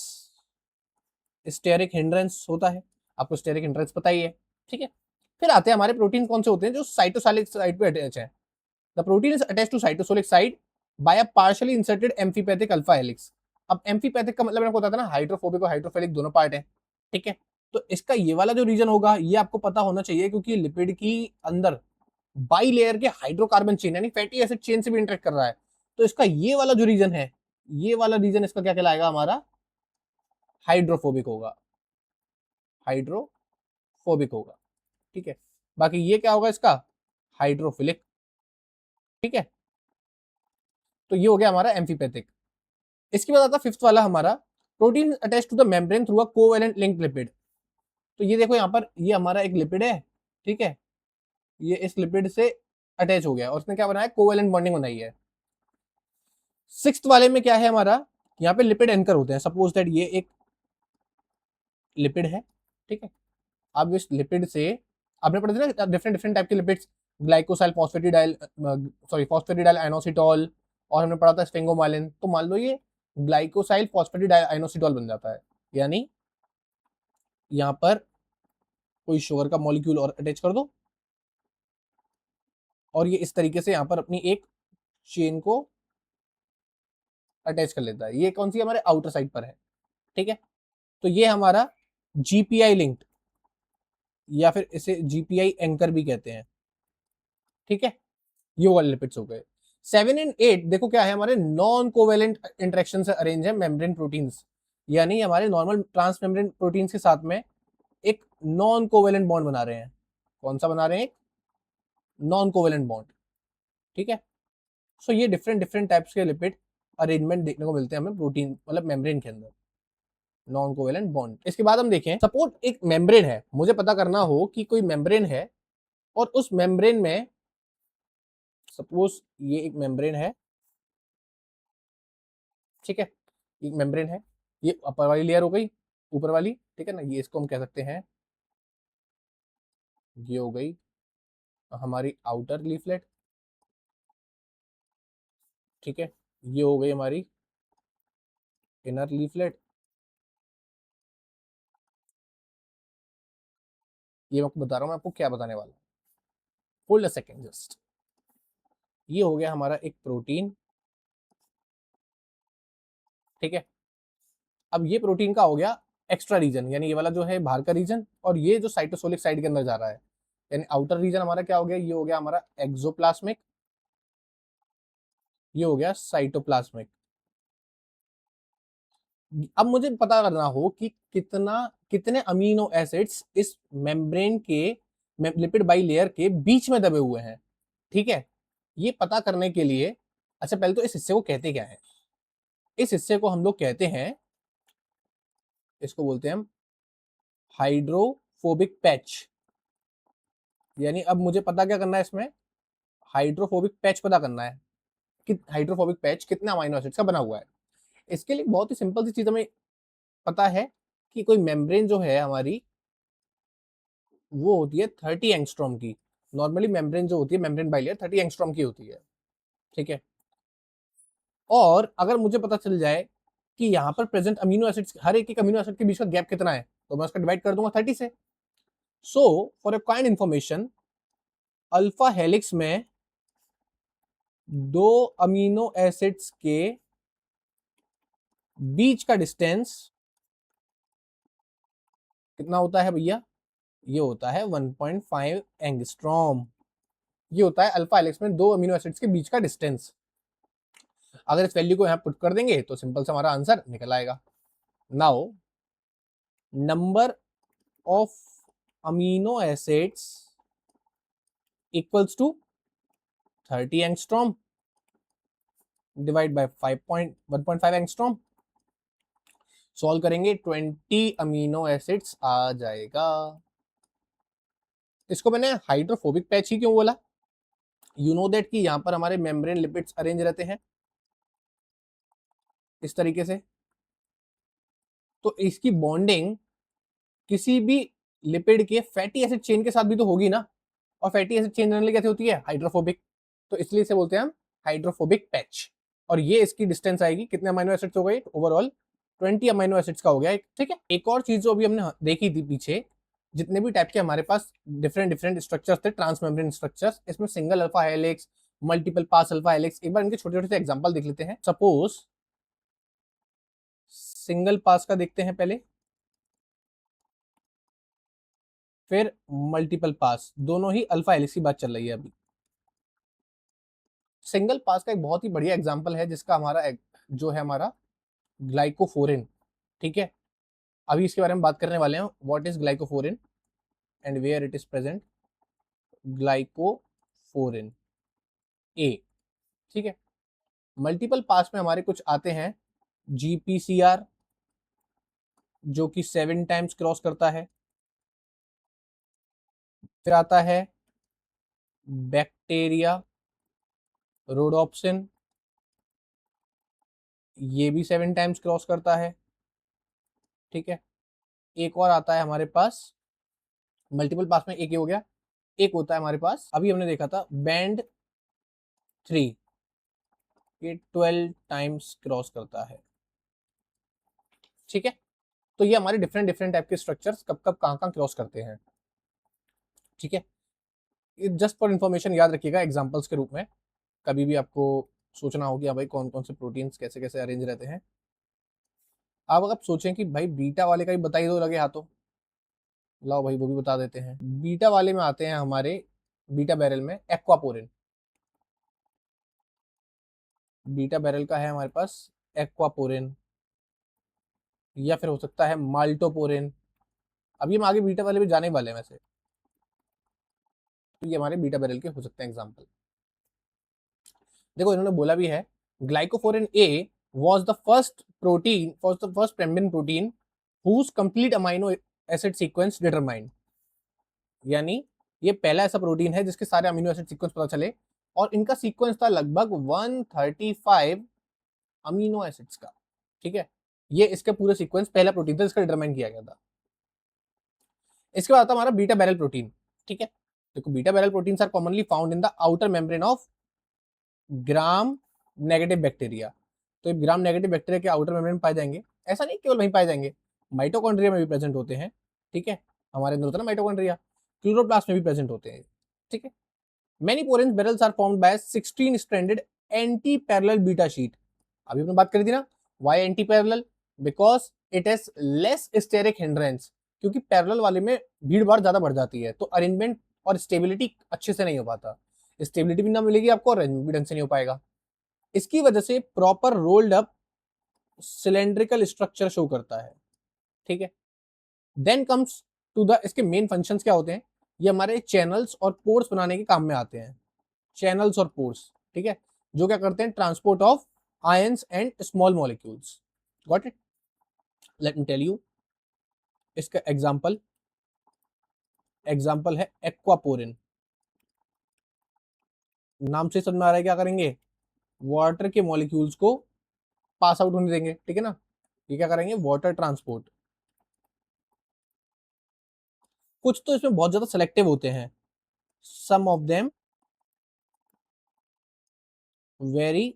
स्टेरिक हिंड्रेंस होता है। आपको स्टेरिक हिंड्रेंस पता ही है। ठीक है, फिर आते हैं हमारे प्रोटीन कौन से होते हैं जो साइटोसोलिक साइट पे अटैच है। The protein is attached to cytosolic side by a partially inserted amphipathic alpha helix. अब एम्फीपैथिक का मतलब मैंने बताया था ना, हाइड्रोफोबिक और हाइड्रोफिलिक दोनों पार्ट है। ठीक है, तो इसका ये वाला जो रीजन होगा ये आपको पता होना चाहिए, क्योंकि लिपिड की अंदर बाई लेयर के हाइड्रोकार्बन चेन यानी फैटी एसिड चेन से भी इंटरेक्ट कर रहा है। तो इसका ये वाला जो रीजन है, ये वाला रीजन इसका क्या कहलाएगा, हमारा हाइड्रोफोबिक होगा, हाइड्रोफोबिक होगा। ठीक है, बाकी ये क्या होगा इसका, हाइड्रोफिलिक। ठीक है, तो ये हो गया हमारा एम्फीपैथिक। इसके बाद आता है फिफ्थ वाला हमारा, protein attach to the membrane through a covalent link lipid. तो ये देखो यहाँ पर, ये हमारा एक लिपिड है। ठीक है, ये इस लिपिड से अटैच हो गया और उसने क्या बनाया, कोवेलेंट बॉन्डिंग बनाई है। सिक्स्थ वाले में क्या है हमारा, यहाँ पे लिपिड एंकर होते हैं। सपोज दैट ये एक लिपिड है, ठीक है। अब इस लिपिड से आपने पढ़ा था ना डिफरेंट डिफरेंट टाइप के lipids, glycosyl phosphatidyl, sorry phosphatidyl inositol, और हमने पढ़ा था स्फिंगोमालिन। तो मान लो ये ग्लाइकोसाइल फॉस्फेटिडाइल आइनोसिटॉल बन जाता है, यानी यहाँ पर कोई शुगर का मॉलिक्यूल और अटैच कर दो और ये इस तरीके से यहाँ पर अपनी एक चेन को अटैच कर लेता है। ये कौन सी हमारे आउटर साइड पर है, ठीक है। तो ये हमारा जीपीआई लिंक्ड, या फिर इसे जीपीआई एंकर भी कहते हैं, ठीक है। ये वाले लिपिड्स हो गए। 7 एंड 8 देखो क्या है, हमारे नॉन कोवेलेंट इंटरेक्शन से अरेंज है मेम्ब्रेन प्रोटीन्स, यानी हमारे नॉर्मल ट्रांस मेम्ब्रेन प्रोटीन्स के साथ में एक नॉन कोवेलेंट बॉन्ड बना रहे हैं। कौन सा बना रहे हैं, एक नॉन कोवेलेंट बॉन्ड, ठीक है। सो ये डिफरेंट डिफरेंट टाइप्स के लिपिड अरेंजमेंट देखने को मिलते हैं हमें प्रोटीन मतलब मेम्ब्रेन के अंदर, नॉन कोवेलेंट बॉन्ड। इसके बाद हम देखें, सपोज एक मेम्ब्रेन है, मुझे पता करना हो कि कोई मेम्ब्रेन है और उस मेम्ब्रेन में, सपोज ये एक मेम्ब्रेन है, ठीक है। एक मेम्ब्रेन है, ये अपर वाली लेयर हो गई, ऊपर वाली, ठीक है ना, ये इसको हम कह सकते हैं, ये हो गई हमारी आउटर लीफलेट, ठीक है। ये हो गई हमारी इनर लीफलेट। ये मैं आपको बता रहा हूँ, मैं आपको क्या बताने वाला हूँ, होल्ड अ सेकेंड जस्ट। ये हो गया हमारा एक प्रोटीन, ठीक है। अब ये प्रोटीन का हो गया एक्स्ट्रा रीजन, यानी ये वाला जो है बाहर का रीजन, और ये जो साइटोसोलिक साइड के अंदर जा रहा है, यानी आउटर रीजन हमारा क्या हो गया, ये हो गया हमारा एक्सोप्लाज्मिक, ये हो गया साइटोप्लाज्मिक। अब मुझे पता करना हो कि कितने अमीनो एसिड्स इस मेम्ब्रेन के लिपिड बाई लेयर के बीच में दबे हुए हैं, ठीक है। ये पता करने के लिए, अच्छा पहले तो इस हिस्से को कहते क्या है, इस हिस्से को हम लोग कहते हैं, इसको बोलते हैं हम हाइड्रोफोबिक पैच। यानी अब मुझे पता क्या करना है इसमें, हाइड्रोफोबिक पैच पता करना है कि हाइड्रोफोबिक पैच कितने अमीनो एसिड्स का बना हुआ है। इसके लिए बहुत ही सिंपल सी चीज हमें पता है कि कोई मेम्ब्रेन जो है हमारी, वो होती है 30 एंगस्ट्रॉम की। नॉर्मली मेम्ब्रेन जो होती है, मेम्ब्रेन बाइलेयर 30 एंगस्ट्रॉम की होती है, ठीक है। और अगर मुझे पता चल जाए कि यहाँ पर प्रेजेंट अमीनो एसिड्स, हर एक अमीनो एसिड के बीच का गैप कितना है, तो मैं उसका डिवाइड कर दूंगा 30 से। So for a kind information, alpha helix में दो अमीनो एसिड्स के बीच का डिस्टेंस कितना होता है भैया, ये होता है 1.5 एंगस्ट्रॉम। ये होता है अल्फा हेलिक्स में दो अमीनो एसिड्स के बीच का डिस्टेंस। अगर इस वैल्यू को यहाँ पुट कर देंगे तो सिंपल से हमारा आंसर निकल आएगा। Now number of amino acids equals to 30 angstrom divide by 1.5 angstrom. Solve करेंगे 20 अमीनो एसिड्स आ जाएगा। इसको मैंने हाइड्रोफोबिक पैच ही क्यों बोला, यू नो दैट कि यहां पर हमारे मेम्ब्रेन लिपिड्स अरेंज रहते हैं इस तरीके से, तो इसकी बॉन्डिंग किसी भी लिपिड के फैटी एसिड चेन के साथ भी तो होगी ना, और फैटी एसिड चेन जनरली कैसे होती है, हाइड्रोफोबिक। तो इसलिए इसे बोलते हैं हम हाइड्रोफोबिक पैच। और ये इसकी डिस्टेंस आएगी, कितने अमीनो एसिड्स हो गए ओवरऑल, 20 अमीनो एसिड्स का हो गया, ठीक है। एक और चीज जो अभी हमने देखी थी पीछे, जितने भी टाइप के हमारे पास डिफरेंट डिफरेंट स्ट्रक्चर्स थे, ट्रांसमेम्ब्रेन स्ट्रक्चर्स, इसमें सिंगल अल्फा हेलिक्स, मल्टीपल पास अल्फा हेलिक्स, एक बार इनके छोटे छोटे से एग्जांपल देख लेते हैं। सपोज सिंगल पास का देखते हैं पहले, फिर मल्टीपल पास, दोनों ही अल्फा हेलिक्स की बात चल रही है अभी। सिंगल पास का एक बहुत ही बढ़िया एग्जांपल है जिसका हमारा जो है हमारा ग्लाइकोफोरिन, ठीक है। अभी इसके बारे में बात करने वाले हैं, what is glycophorin and where it is present. Glycophorin A, ठीक है। मल्टीपल पास में हमारे कुछ आते हैं, जीपीसीआर जो कि 7 टाइम्स क्रॉस करता है, फिर आता है बैक्टीरिया, रोडोप्सिन, ये भी 7 टाइम्स क्रॉस करता है। ठीक है, एक और आता है हमारे पास, मल्टीपल पास में एक ही हो गया, एक होता है हमारे पास, अभी हमने देखा था बैंड 3, ये 12 टाइम्स क्रॉस करता है। ठीक है, तो ये हमारे डिफरेंट डिफरेंट टाइप के स्ट्रक्चर्स कब कब कहाँ कहाँ क्रॉस करते हैं। ठीक है, जस्ट फॉर इन्फॉर्मेशन याद रखिएगा एग्जाम्पल्स के रूप में, कभी भी आपको सोचना हो कि हाँ भाई कौन कौन से प्रोटीन्स कैसे कैसे अरेंज रहते हैं। अब अगर आप सोचें कि भाई बीटा वाले का भी बता ही दो लगे हाथों, लाओ भाई वो भी बता देते हैं। बीटा वाले में आते हैं हमारे, बीटा बैरल में एक्वापोरिन, बीटा बैरल का है हमारे पास एक्वापोरिन, या फिर हो सकता है माल्टोपोरिन। अभी हम आगे बीटा वाले भी जाने वाले हैं वैसे, तो ये हमारे बीटा बैरल के हो सकते हैं एग्जाम्पल। देखो इन्होंने बोला भी है, ग्लाइकोफोरिन ए was the first protein, was the first membrane protein whose complete amino acid sequence determined, यानी ये पहला ऐसा प्रोटीन है जिसके सारे अमीनो एसिड सीक्वेंस पता चले, और इनका सीक्वेंस था लगभग 135 अमीनो एसिड्स का। ठीक है, ये इसके पूरे सीक्वेंस पहला प्रोटीन था जिसका डिटरमाइन किया गया था। इसके बाद आता हमारा बीटा बैरल प्रोटीन। ठीक है, देखो beta barrel proteins are commonly found in the outer membrane of gram negative bacteria. तो ये ग्राम नेगेटिव बैक्टीरिया के आउटर मेम्ब्रेन में पाए जाएंगे, ऐसा नहीं केवल वहीं पाए जाएंगे, माइटोकॉन्ड्रिया में भी प्रेजेंट होते हैं। ठीक है, हमारे अंदर होता है ना माइटोकॉन्ड्रिया, क्लोरोप्लास्ट में भी प्रेजेंट होते हैं। ठीक है, many porins barrels are formed by 16 stranded anti parallel beta sheet. अभी हमने बात करी थी ना, why anti parallel, because it has less steric hindrance, क्योंकि पैरेलल वाले में भीड़ भाड़ ज्यादा बढ़ जाती है, तो अरेंजमेंट और स्टेबिलिटी अच्छे से नहीं हो पाता, स्टेबिलिटी भी ना मिलेगी आपको और अरेंजमेंट भी ढंग से नहीं हो पाएगा। इसकी वजह से proper rolled up cylindrical structure show करता है। ठीक है, देन कम्स टू द, इसके मेन फंक्शंस क्या होते हैं, ये हमारे चैनल्स और पोर्स बनाने के काम में आते हैं, चैनल्स और पोर्स। ठीक है, जो क्या करते हैं, transport of ions and small molecules. Got it, let me tell you इसका एग्जांपल, एग्जांपल है एक्वापोरिन। नाम से समझ में आ रहा है क्या करेंगे, वाटर के मॉलिक्यूल्स को पास आउट होने देंगे। ठीक है ना, ये क्या करेंगे, वाटर ट्रांसपोर्ट। कुछ तो इसमें बहुत ज्यादा सेलेक्टिव होते हैं, सम ऑफ देम वेरी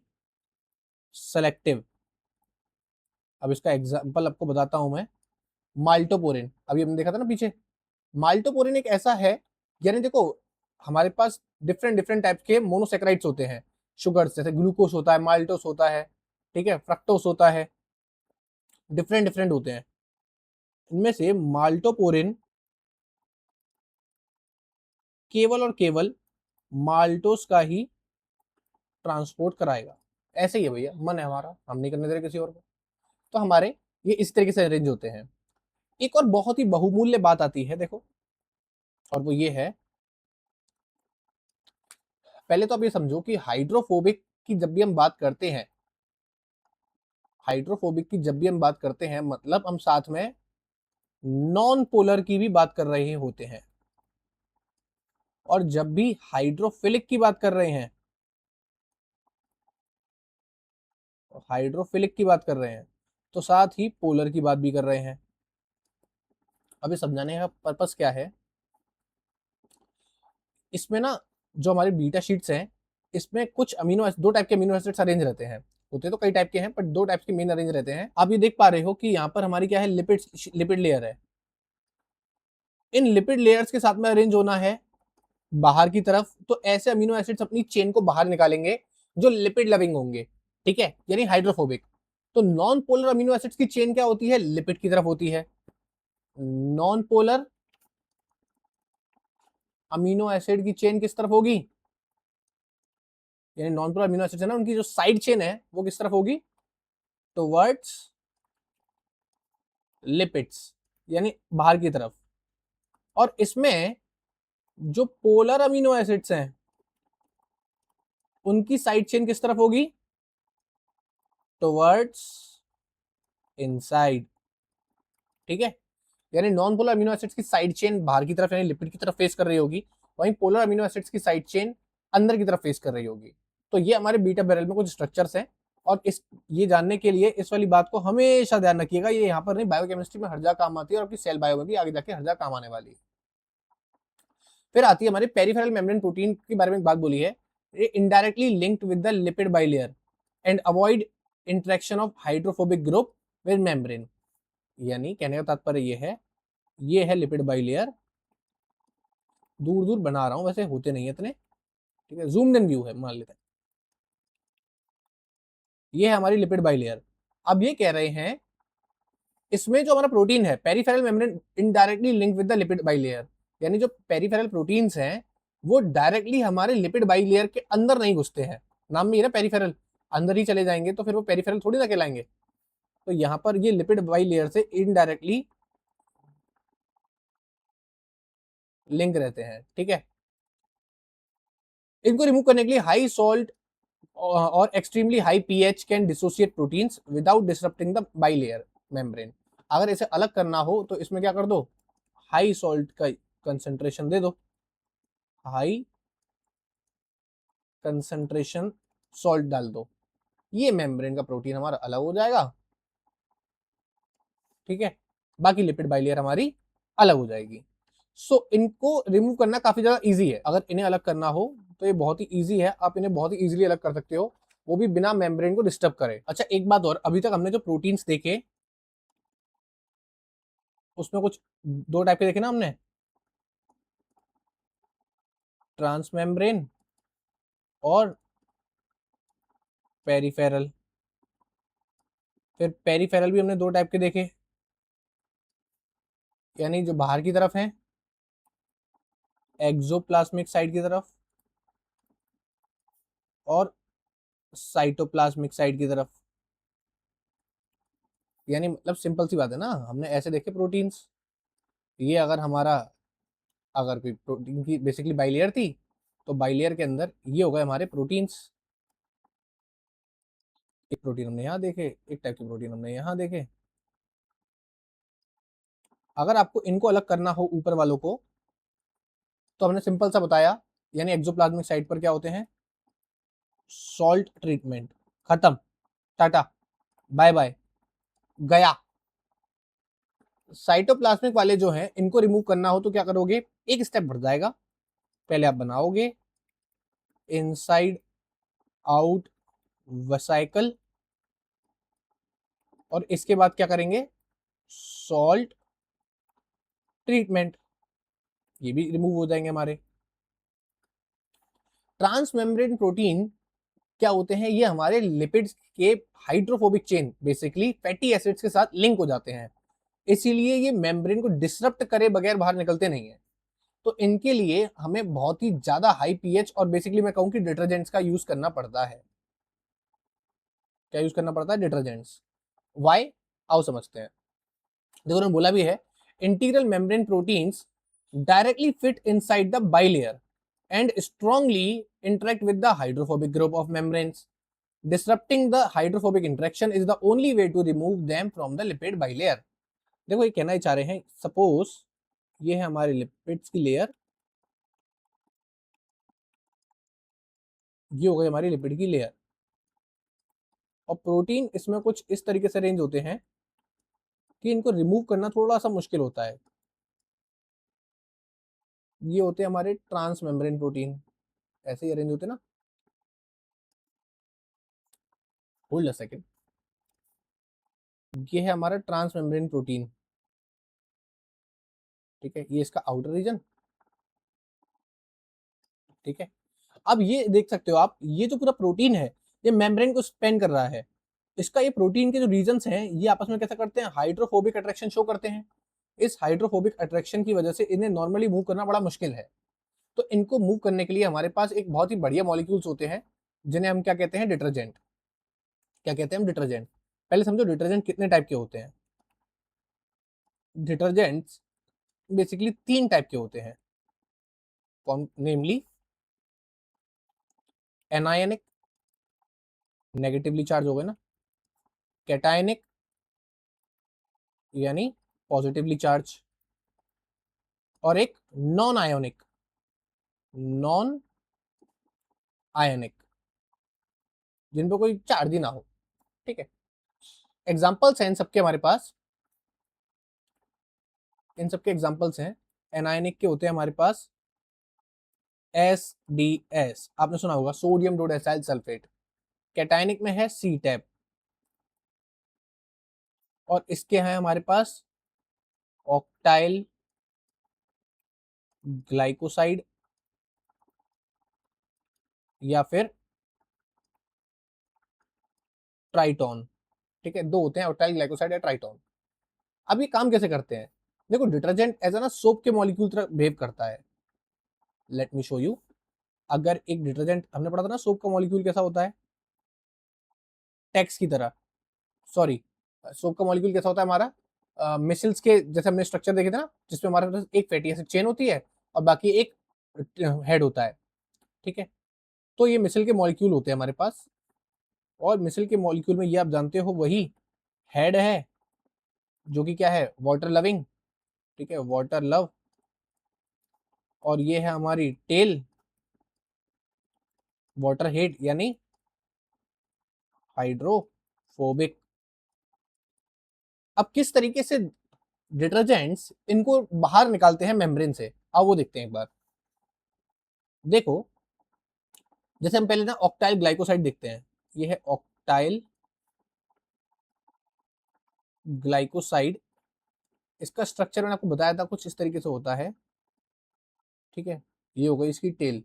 सेलेक्टिव। अब इसका एग्जांपल आपको बताता हूं मैं, माल्टोपोरिन, अभी हमने देखा था ना पीछे, माल्टोपोरिन एक ऐसा है, यानी देखो हमारे पास डिफरेंट डिफरेंट टाइप के मोनोसेक्राइड्स होते हैं, शुगर जैसे ग्लूकोस होता है, माल्टोस होता है, ठीक है, फ्रक्टोस होता है, डिफरेंट डिफरेंट होते हैं। इनमें से माल्टोपोरिन केवल और केवल माल्टोस का ही ट्रांसपोर्ट कराएगा। ऐसे ही है भैया, मन है हमारा, हम नहीं करने दे रहे किसी और को, तो हमारे ये इस तरीके से अरेंज होते हैं। एक और बहुत ही बहुमूल्य बात आती है देखो, और वो ये है, पहले तो आप ये समझो कि हाइड्रोफोबिक की जब भी हम बात करते हैं, हाइड्रोफोबिक की जब भी हम बात करते हैं, मतलब हम साथ में नॉन पोलर की भी बात कर रहे होते हैं, और जब भी हाइड्रोफिलिक की बात कर रहे हैं, हाइड्रोफिलिक की बात कर रहे हैं, तो साथ ही पोलर की बात भी कर रहे हैं। अभी समझाने का पर्पस क्या है, इसमें ना जो हमारे बीटा शीट्स हैं, इसमें कुछ अमीनो, दो टाइप के अमीनो एसिड्स अरेंज रहते हैं, होते तो कई टाइप के हैं पर दो टाइप के मेन अरेंज रहते हैं। आप ये देख पा रहे हो कि यहाँ पर हमारी क्या है, लिपिड, लिपिड लेयर है। इन लिपिड लेयर्स के साथ में अरेंज होना है बाहर की तरफ, तो ऐसे अमीनो एसिड्स अपनी चेन को बाहर निकालेंगे जो लिपिड लविंग होंगे। ठीक है, यानी हाइड्रोफोबिक। तो नॉन पोलर अमीनो एसिड्स की चेन क्या होती है, लिपिड की तरफ होती है। नॉन पोलर अमीनो एसिड की चेन किस तरफ होगी, यानी नॉन पोलर अमीनो एसिड है ना, उनकी जो साइड चेन है वो किस तरफ होगी, टुवर्ड्स लिपिड्स, यानी बाहर की तरफ। और इसमें जो पोलर अमीनो एसिड्स हैं उनकी साइड चेन किस तरफ होगी, टुवर्ड्स इनसाइड। ठीक है, यानी नॉन पोलर अमीनो एसिड्स की साइड चेन बाहर की तरफ यानी लिपिड की तरफ फेस कर रही होगी, वहीं पोलर अमीनो एसिड्स की साइड चेन अंदर की तरफ फेस कर रही होगी। तो ये हमारे बीटा बैरल में कुछ स्ट्रक्चर्स हैं, और ये जानने के लिए इस वाली बात को हमेशा ध्यान रखिएगा, ये यहाँ पर नहीं, बायोकेमिस्ट्री में हर जगह काम आती है और आपकी सेल बायो में भी आगे जाके हर जगह काम आने वाली है। फिर आती है हमारे पेरिफेरल मेम्ब्रेन प्रोटीन के बारे में एक बात बोली है, ये indirectly linked with the lipid bilayer and avoid interaction of hydrophobic group with membrane. यानी कहने का तात्पर्य ये है लिपिड बाइलेयर, दूर दूर बना रहा हूं, वैसे होते नहीं है इतने, ठीक है, जूम्ड इन व्यू है मान लेते हैं। ये है हमारी लिपिड बाइलेयर। अब ये कह रहे हैं इसमें जो हमारा प्रोटीन है peripheral membrane indirectly link with the lipid bilayer, यानी जो पेरिफेरल प्रोटीन्स हैं वो डायरेक्टली हमारे लिपिड बाइलेयर के अंदर नहीं घुसते हैं, नाम में ही ना पेरिफेरल, अंदर ही चले जाएंगे तो फिर वो पेरिफेरल थोड़ी ना कहलाएंगे। तो यहां पर ये लिपिड बाइलेयर से इनडायरेक्टली लिंक रहते हैं, ठीक है। इनको रिमूव करने के लिए हाई सॉल्ट और extremely high pH can dissociate proteins without disrupting the bilayer membrane. अगर इसे अलग करना हो तो इसमें क्या कर दो, हाई सॉल्ट का कंसंट्रेशन दे दो, हाई कंसंट्रेशन सॉल्ट डाल दो, ये मेम्ब्रेन का प्रोटीन हमारा अलग हो जाएगा, ठीक है। बाकी लिपिड बाइलेयर हमारी अलग हो जाएगी। सो इनको रिमूव करना काफी ज्यादा इजी है, अगर इन्हें अलग करना हो तो ये बहुत ही इजी है, आप इन्हें बहुत ही इजीली अलग कर सकते हो, वो भी बिना मेम्ब्रेन को डिस्टर्ब करे। अच्छा एक बात और, अभी तक हमने जो प्रोटीन्स देखे उसमें कुछ दो टाइप के देखे ना हमने, ट्रांसमेम्ब्रेन और पेरिफेरल। फिर पेरिफेरल भी हमने दो टाइप के देखे, यानी जो बाहर की तरफ है एक्सोप्लाज्मिक साइड की तरफ और साइटोप्लाज्मिक साइड की तरफ। यानी मतलब सिंपल सी बात है ना, हमने ऐसे देखे प्रोटीन्स, ये अगर हमारा अगर कोई प्रोटीन की बेसिकली बाइलेयर थी तो बाइलेयर के अंदर ये हो गए हमारे प्रोटीन्स। एक प्रोटीन हमने यहाँ देखे, एक टाइप के प्रोटीन हमने यहाँ देखे। अगर आपको इनको अलग करना हो ऊपर वालों को तो हमने सिंपल सा बताया, यानी एक्सोप्लाज्मिक साइड पर क्या होते हैं, सॉल्ट ट्रीटमेंट, खत्म, टाटा बाय बाय, गया। साइटोप्लाज्मिक वाले जो हैं इनको रिमूव करना हो तो क्या करोगे, एक स्टेप बढ़ जाएगा, पहले आप बनाओगे इनसाइड आउट वेसाइकल, और इसके बाद क्या करेंगे, सॉल्ट ट्रीटमेंट, ये भी रिमूव हो जाएंगे हमारे। ट्रांसमेम्ब्रेन प्रोटीन क्या होते हैं, ये हमारे लिपिड्स के hydrophobic chain basically fatty acids के साथ लिंक हो जाते हैं, इसीलिए ये मेम्ब्रेन को डिसरप्ट करे बगैर बाहर निकलते नहीं है। तो इनके लिए हमें बहुत ही ज्यादा हाई पीएच और बेसिकली मैं कहूं कि डिटर्जेंट्स का यूज करना पड़ता है। क्या यूज करना पड़ता है, डिटर्जेंट्स। वाई, आओ समझते हैं। देखो उन्होंने बोला भी है, integral membrane proteins directly fit inside the bilayer and strongly interact with the hydrophobic group of membranes, disrupting the hydrophobic interaction is the only way to remove them from the lipid bilayer. देखो ये कहना ही चाह रहे हैं, suppose ये है हमारे lipids की लेयर, ये हो गई हमारी लिपिड की लेयर, और प्रोटीन इसमें कुछ इस तरीके से अरेंज होते हैं कि इनको रिमूव करना थोड़ा सा मुश्किल होता है। ये होते हैं हमारे ट्रांस मेम्ब्रेन प्रोटीन, ऐसे ही अरेंज होते हैं ना, होल्ड अ सेकेंड। ये है हमारा ट्रांस मेम्ब्रेन प्रोटीन, ठीक है, ये इसका आउटर रीजन, ठीक है। अब ये देख सकते हो आप, ये जो पूरा प्रोटीन है ये मेम्ब्रेन को स्पेन कर रहा है, इसका ये प्रोटीन के जो रीजन्स हैं ये आपस में कैसा करते हैं, हाइड्रोफोबिक अट्रैक्शन शो करते हैं। इस हाइड्रोफोबिक अट्रैक्शन की वजह से इन्हें नॉर्मली मूव करना बड़ा मुश्किल है। तो इनको मूव करने के लिए हमारे पास एक बहुत ही बढ़िया मॉलिक्यूल्स होते हैं जिन्हें हम क्या कहते हैं, डिटर्जेंट। क्या कहते हैं हम, डिटर्जेंट। पहले समझो डिटर्जेंट कितने टाइप के होते हैं। डिटर्जेंट्स बेसिकली तीन टाइप के होते हैं, कौन, नेमली एनायनिक, नेगेटिवली चार्ज हो गए ना, कैटायनिक यानी पॉजिटिवली चार्ज, और एक नॉन आयोनिक नॉन आयनिक, जिन पे कोई चार्ज ही ना हो। ठीक है, एग्जाम्पल्स हैं इन सबके हमारे पास, इन सबके एग्जाम्पल्स हैं। एनायनिक के होते हैं हमारे पास SDS, आपने सुना होगा, सोडियम डोडेसाइल सल्फेट। कैटायनिक में है सी टैप, और इसके हैं हमारे पास ऑक्टाइल ग्लाइकोसाइड या फिर ट्राइटोन। ठीक है, दो होते हैं, ऑक्टाइल ग्लाइकोसाइड या ट्राइटोन। अब ये काम कैसे करते हैं? देखो, डिटर्जेंट एज ना सोप के मॉलिक्यूल तरह बिहेव करता है। Let me show you. अगर एक डिटर्जेंट, हमने पढ़ा था ना सोप का मॉलिक्यूल कैसा होता है, टैक्स की तरह, सॉरी, सोप का मॉलिक्यूल कैसा होता है हमारा, मिसिल्स के जैसे हमने स्ट्रक्चर देखे थे ना, जिसमें हमारे पास एक फैटी एसिड चेन होती है और बाकी एक हेड होता है। ठीक है, तो ये मिसिल के मॉलिक्यूल होते हैं हमारे पास, और मिसिल के मॉलिक्यूल में ये आप जानते हो वही हेड है जो कि क्या है, वाटर लविंग। ठीक है, वाटर लव, और ये है हमारी टेल, वाटर हेड यानी हाइड्रोफोबिक। अब किस तरीके से डिटर्जेंट्स इनको बाहर निकालते हैं मेम्ब्रेन से, अब वो देखते हैं एक बार। देखो, जैसे हम पहले ना ऑक्टाइल ग्लाइकोसाइड देखते हैं, ये है ऑक्टाइल ग्लाइकोसाइड। इसका स्ट्रक्चर मैंने आपको बताया था, कुछ इस तरीके से होता है। ठीक है, ये हो गई इसकी टेल।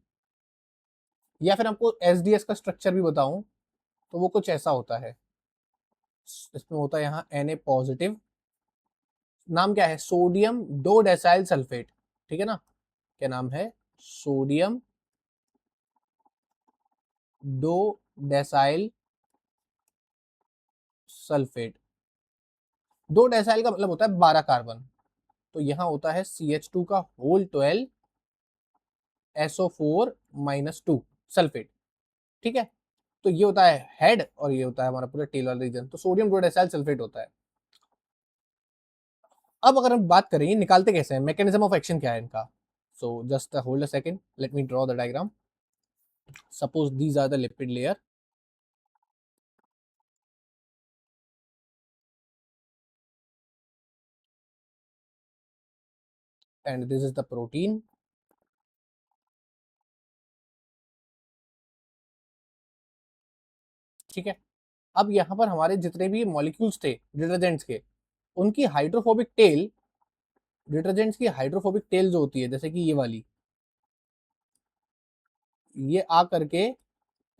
या फिर आपको SDS का स्ट्रक्चर भी बताऊं तो वो कुछ ऐसा होता है। इसमें होता है यहाँ Na पॉजिटिव, नाम क्या है, सोडियम डो डेसाइल सल्फेट। ठीक है ना, क्या नाम है, सोडियम डो डेसाइल सल्फेट। दो डेसाइल का मतलब होता है 12 कार्बन, तो यहाँ होता है CH2 का होल 12 SO4 - 2 सल्फेट। ठीक है, तो ये होता है हेड और ये होता है हमारा पूरा टेल वाला रीजन, तो सोडियम डोडेसाइल सल्फेट होता है। अब अगर हम बात करें निकालते कैसे हैं, मैकेनिज्म ऑफ एक्शन क्या है इनका, so just hold a second, let me draw the diagram. Suppose these are the lipid layer, and this is the protein. ठीक है, अब यहाँ पर हमारे जितने भी मॉलिक्यूल्स थे डिटर्जेंट्स के, उनकी हाइड्रोफोबिक टेल, डिटर्जेंट्स की हाइड्रोफोबिक टेल जो होती है, जैसे कि ये वाली, ये आ करके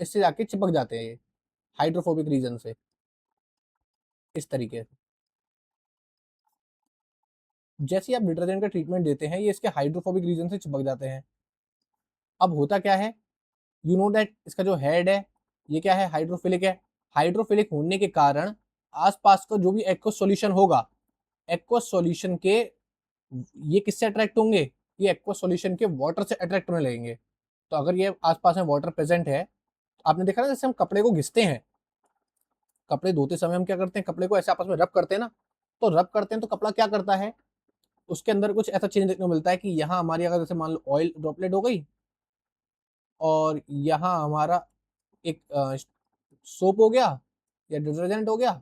इससे जाके चिपक जाते हैं ये हाइड्रोफोबिक रीजन से, इस तरीके से। जैसे ही आप डिटर्जेंट का ट्रीटमेंट देते हैं, ये इसके हाइड्रोफोबिक रीजन से चिपक जाते हैं। अब होता क्या है, यू नो दैट इसका जो हेड है ये क्या है, हाइड्रोफिलिक है। हाइड्रोफिलिक होने के कारण आसपास का जो भी एक्वस सॉल्यूशन होगा, एक्वस सॉल्यूशन के, ये किससे अट्रैक्ट होंगे, ये एक्वस सॉल्यूशन के वाटर से अट्रैक्ट होने लगेंगे। तो अगर ये आसपास में वाटर प्रेजेंट है, आपने देखा ना जैसे हम कपड़े को घिसते हैं, कपड़े धोते समय हम क्या करते हैं, कपड़े को ऐसे आपस में रब करते हैं ना, तो रब करते हैं तो कपड़ा क्या करता है, उसके अंदर कुछ ऐसा चेंज देखने को मिलता है कि यहाँ हमारी अगर जैसे मान लो ऑयल ड्रॉपलेट हो गई, और यहाँ हमारा एक सोप हो गया या डिटर्जेंट हो गया,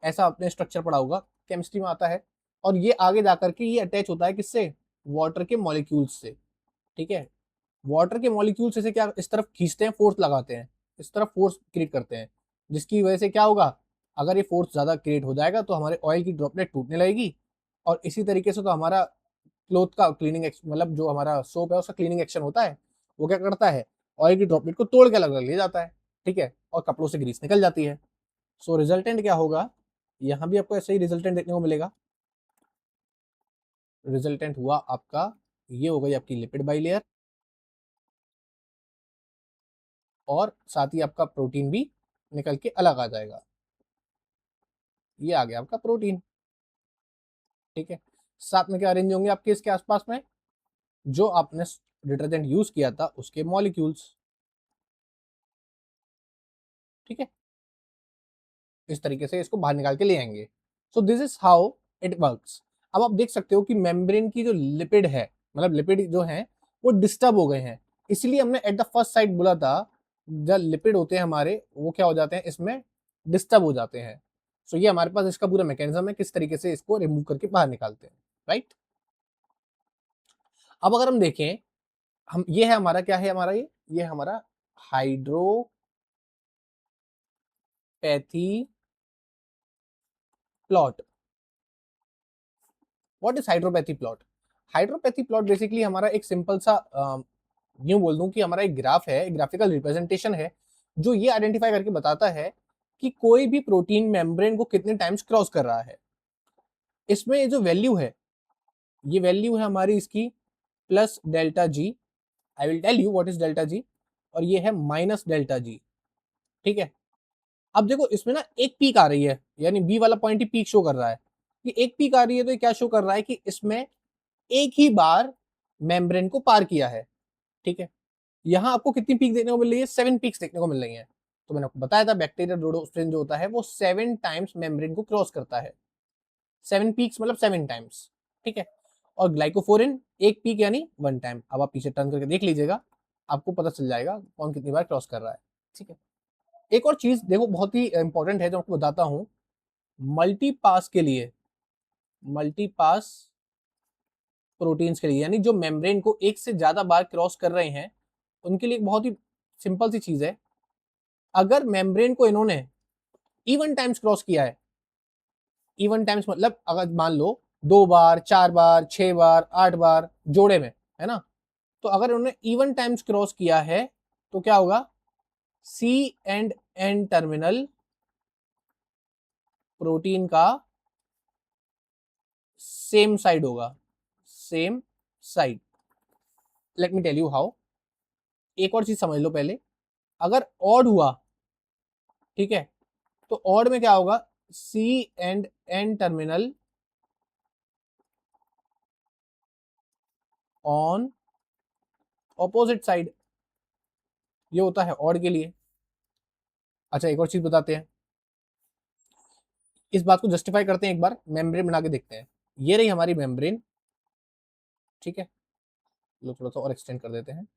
ऐसा आपने स्ट्रक्चर पढ़ा होगा, केमिस्ट्री में आता है। और ये आगे जाकर के ये अटैच होता है किससे, वाटर के मॉलिक्यूल्स से। ठीक है, वाटर के मॉलिक्यूल्स इसे क्या इस तरफ खींचते हैं, फोर्स लगाते हैं, इस तरफ फोर्स क्रिएट करते हैं, जिसकी वजह से क्या होगा, अगर ये फोर्स ज्यादा क्रिएट हो जाएगा तो हमारे ऑयल की ड्रॉपलेट टूटने लगेगी। और इसी तरीके से तो हमारा क्लोथ का क्लीनिंग, मतलब जो हमारा सोप है उसका क्लीनिंग एक्शन होता है, वो क्या करता है, ऑयल की ड्रॉपलेट को तोड़ के अलग अलग ले जाता है। ठीक है, और कपड़ों से ग्रीस निकल जाती है। सो रिजल्टेंट क्या होगा, यहाँ भी आपको ऐसे ही रिजल्टेंट देखने को मिलेगा। रिजल्टेंट हुआ आपका, ये हो गई आपकी लिपिड बाइलेयर, और साथ ही आपका प्रोटीन भी निकल के अलग आ जाएगा। ये आ गया आपका प्रोटीन। ठीक है, साथ में क्या अरेंज होंगे आपके इसके आसपास में, जो आपने डिटर्जेंट यूज किया था उसके मॉलिक्यूल्स। ठीक है, इस तरीके से इसको बाहर निकाल के ले आएंगे। सो this is how it works. अब आप देख सकते हो कि मेम्ब्रेन की जो लिपिड है, मतलब लिपिड जो हैं वो डिस्टर्ब हो गए हैं, इसलिए हमने एट द फर्स्ट साइड बोला था जब लिपिड होते हैं हमारे वो क्या हो जाते हैं, इसमें डिस्टर्ब हो जाते हैं। सो ये हमारे पास इसका पूरा मैकेनिज्म है किस तरीके से इसको रिमूव करके बाहर निकालते हैं, राइट। अब अगर हम देखें, हम ये है हमारा क्या है हमारा ये हमारा hydropathy plot. What is hydropathy plot? Hydropathy plot basically हमारा एक सिंपल सा यूं बोल दूं कि हमारा एक ग्राफ है, एक ग्राफिकल रिप्रेजेंटेशन है जो ये आइडेंटिफाई करके बताता है कि कोई भी प्रोटीन मेम्ब्रेन को कितने टाइम्स क्रॉस कर रहा है। इसमें ये जो वैल्यू है, ये वैल्यू है हमारी इसकी plus delta G. I will tell you what is delta G. और ये है माइनस डेल्टा जी, ठीक है। अब देखो इसमें ना एक पीक आ रही है, यानी बी वाला पॉइंट ही पीक शो कर रहा है। ये एक पीक आ रही है तो ये क्या शो कर रहा है कि इसमें एक ही बार मेम्ब्रेन को पार किया है, ठीक है। यहाँ आपको कितनी पीक देखने को मिल रही है? 7 पीक्स देखने को मिल रही है। तो मैंने आपको बताया था बैक्टीरियल रोडोस्ट्रिन जो होता है वो 7 टाइम्स मेम्ब्रेन को क्रॉस करता है। 7 पीक्स मतलब 7 टाइम्स, ठीक है। और ग्लाइकोफोरिन एक पीक यानी 1 टाइम। अब आप पीछे टर्न करके देख लीजिएगा, आपको पता चल जाएगा कौन कितनी बार क्रॉस कर रहा है, ठीक है। एक और चीज देखो बहुत ही इंपॉर्टेंट है जो आपको बताता हूँ। मल्टी पास के लिए, मल्टी पास प्रोटीन्स के लिए, यानी जो मेम्ब्रेन को एक से ज्यादा बार क्रॉस कर रहे हैं उनके लिए एक बहुत ही सिंपल सी चीज है। अगर मेम्ब्रेन को इन्होंने इवन टाइम्स क्रॉस किया है, इवन टाइम्स मतलब अगर मान लो 2 बार, 4 बार, 6 बार, 8 बार जोड़े में, है ना। तो अगर उन्होंने इवन टाइम्स क्रॉस किया है तो क्या होगा? C and N terminal protein का सेम साइड होगा, same side. Let me tell you how. एक और चीज समझ लो पहले, अगर ऑड हुआ, ठीक है, तो ऑड में क्या होगा? C and N terminal on opposite side, ये होता है ऑड के लिए। अच्छा एक और चीज बताते हैं, इस बात को जस्टिफाई करते हैं, एक बार मेम्ब्रेन बना के देखते हैं। ये रही हमारी मेम्ब्रेन, ठीक है। लो थोड़ा सा और एक्सटेंड कर देते हैं,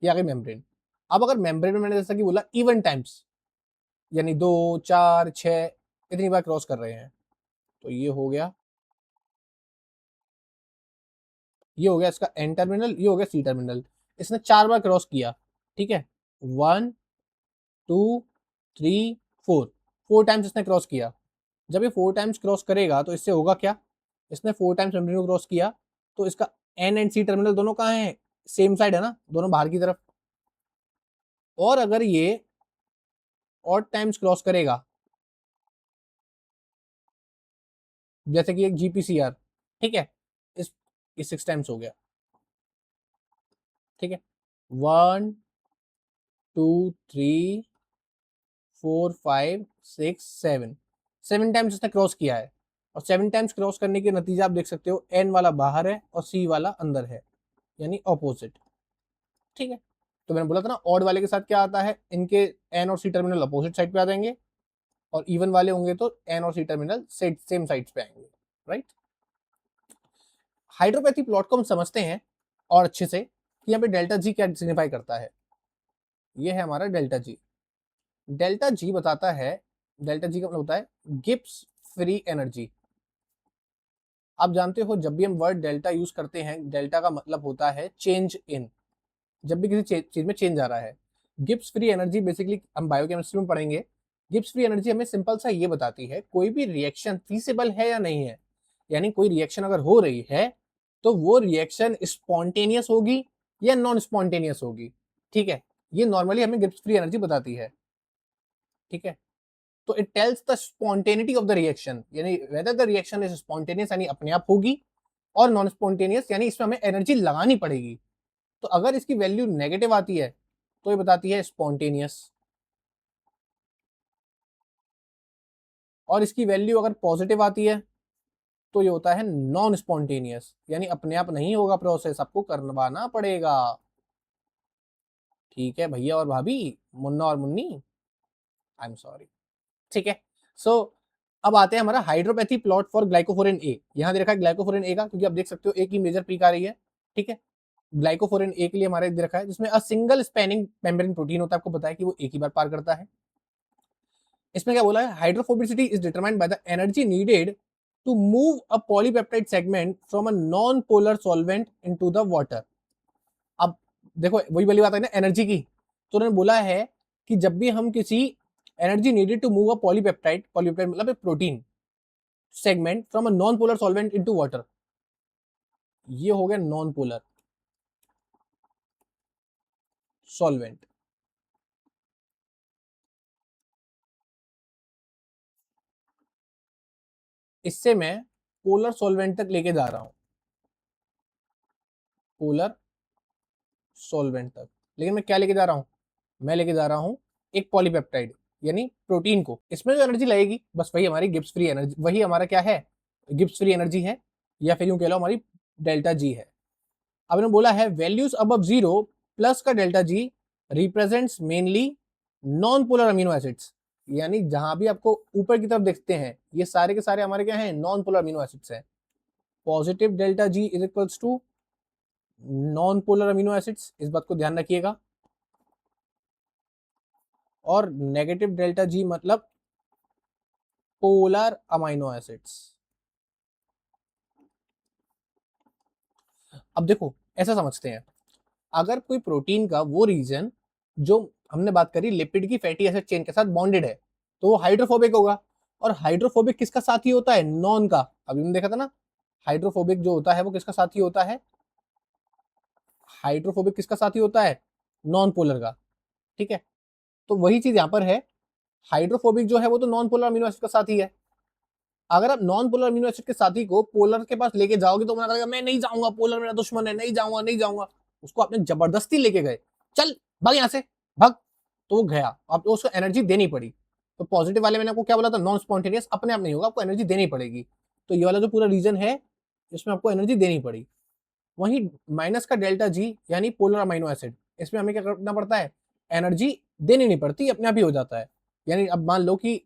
ये आ गई मेम्ब्रेन। अब अगर मेम्ब्रेन में मैंने जैसा कि बोला इवन टाइम्स, यानी 2, 4, 6 इतनी बार क्रॉस कर रहे हैं, तो ये हो गया, ये हो गया इसका एन टर्मिनल, ये हो गया सी टर्मिनल। इसने 4 बार क्रॉस किया, ठीक है। 1, 2, 3, 4, 4 टाइम्स इसने क्रॉस किया। जब ये 4 टाइम्स क्रॉस करेगा तो इससे होगा क्या? इसने 4 टाइम्स मेम्ब्रेन को क्रॉस किया, तो इसका एन एंड सी टर्मिनल दोनों कहाँ हैं? सेम साइड है ना, दोनों बाहर की तरफ। और अगर ये ऑड टाइम्स क्रॉस करेगा, जैसे कि एक जीपीसीआर, ठीक है, इस 6 टाइम्स हो गया, ठीक है। 1, 2, 3, 4, 5, 6, 7, 7 टाइम्स इसने क्रॉस किया है। और 7 टाइम्स क्रॉस करने के नतीजा आप देख सकते हो, एन वाला बाहर है और सी वाला अंदर है, यानी ऑपोजिट, ठीक है। तो मैंने बोला था ना ऑड वाले के साथ क्या आता है, इनके एन और सी टर्मिनल अपोजिट साइड पे आ जाएंगे, और इवन वाले होंगे तो एन और सी टर्मिनल सेम साइड्स पे आएंगे, राइट। हाइड्रोपैथी प्लॉट को हम समझते हैं और अच्छे से कि यहाँ पे डेल्टा जी क्या सिग्निफाई करता है। ये है हमारा डेल्टा जी। डेल्टा जी बताता है, डेल्टा जी का मतलब होता है गिब्स फ्री एनर्जी। आप जानते हो जब भी हम वर्ड डेल्टा यूज करते हैं, डेल्टा का मतलब होता है चेंज इन, जब भी किसी चीज में चेंज आ रहा है। गिब्स फ्री एनर्जी बेसिकली हम बायोकेमिस्ट्री में पढ़ेंगे। गिब्स फ्री एनर्जी हमें सिंपल सा ये बताती है कोई भी रिएक्शन फीसिबल है या नहीं है, यानी कोई रिएक्शन अगर हो रही है तो वो रिएक्शन स्पॉन्टेनियस होगी या नॉन स्पॉन्टेनियस होगी, ठीक है। ये नॉर्मली हमें गिब्स फ्री एनर्जी बताती है, ठीक है। तो it tells the spontaneity of the reaction, यानी whether the reaction is spontaneous यानी अपने आप होगी, और नॉन स्पॉन्टेनियस यानी इसमें हमें एनर्जी लगानी पड़ेगी। तो अगर इसकी वैल्यू नेगेटिव आती है तो ये बताती है स्पॉन्टेनियस, और इसकी वैल्यू अगर पॉजिटिव आती है तो ये होता है नॉन स्पॉन्टेनियस, यानी अपने आप नहीं होगा प्रोसेस, आपको करवाना पड़ेगा। ठीक है भैया और भाभी, मुन्ना और मुन्नी, आई एम सॉरी, ठीक है। सो अब आते हैं हमारा हाइड्रोपैथी प्लॉट फॉर ग्लाइकोफोरेन ए। यहां दे रखा है ग्लाइकोफोरेन ए का, क्योंकि आप देख सकते हो ए की मेजर पीक आ रही है, ठीक है। ग्लाइकोफोरेन ए के लिए हमारे दे रखा है, जिसमें a single spanning membrane protein होता है, आपको पता है कि वो एक ही बार पार करता है। इसमें क्या बोला है, hydrophobicity is determined by the energy needed to move a polypeptide segment from a non polar solvent into the water. अब देखो वही वाली बात है ना एनर्जी की, तो उन्होंने बोला है कि जब भी हम किसी energy needed to move a polypeptide, polypeptide मतलब protein segment from a non polar solvent into water, ये हो गया नॉन पोलर सॉल्वेंट। इससे मैं पोलर सॉल्वेंट तक लेके जा रहा हूं, पोलर सॉल्वेंट तक। लेकिन मैं क्या लेके जा रहा हूं, मैं लेके जा रहा हूं एक पॉलीपेप्टाइड यानी प्रोटीन को। इसमें जो एनर्जी लगेगी बस वही हमारी गिब्स फ्री एनर्जी, वही हमारा क्या है, गिब्स फ्री एनर्जी है, या फिर यूं कह लो हमारी डेल्टा जी है। अब इन्होंने बोला है वैल्यूज अबव जीरो प्लस का delta G represents mainly non polar amino acids, यानी जहां भी आपको ऊपर की तरफ देखते हैं ये सारे के सारे हमारे क्या हैं, नॉन पोलर अमीनो एसिड्स हैं। Positive delta G is equals to non polar amino acids, इस बात को ध्यान रखिएगा। और नेगेटिव डेल्टा जी मतलब पोलर अमीनो एसिड्स। अब देखो ऐसा समझते हैं, अगर कोई प्रोटीन का वो रीजन जो हमने बात करी लिपिड की फैटी एसिड चेन के साथ बॉन्डेड है, तो वो हाइड्रोफोबिक होगा। और हाइड्रोफोबिक किसका साथी होता है, नॉन का। अभी हमने देखा था ना, हाइड्रोफोबिक जो होता है वो किसका साथी होता है, हाइड्रोफोबिक किसका साथी होता है, नॉन पोलर का, ठीक है। तो वही चीज यहाँ पर है, हाइड्रोफोबिक जो है वो तो नॉन पोलर अमीनो एसिड का साथी है। अगर आप नॉन पोलर अमीनो एसिड के साथी को पोलर के पास लेके जाओगे तो मना करेगा मैं नहीं जाऊंगा, पोलर मेरा दुश्मन है, नहीं जाऊंगा नहीं जाऊंगा। उसको आपने जबरदस्ती लेके गए, चल भाग यहाँ से भाग, तो वो गया, आपको उसको एनर्जी देनी पड़ी। तो पॉजिटिव वाले मैंने आपको क्या बोला था, नॉन स्पॉन्टेनियस अपने आप नहीं होगा, आपको एनर्जी देनी पड़ेगी। तो ये वाला जो पूरा रीजन है इसमें आपको एनर्जी देनी पड़ी। वहीं माइनस का डेल्टा जी यानी पोलर अमीनो एसिड, इसमें हमें क्या करना पड़ता है, एनर्जी देनी नहीं पड़ती, अपने आप ही हो जाता है। यानी अब मान लो कि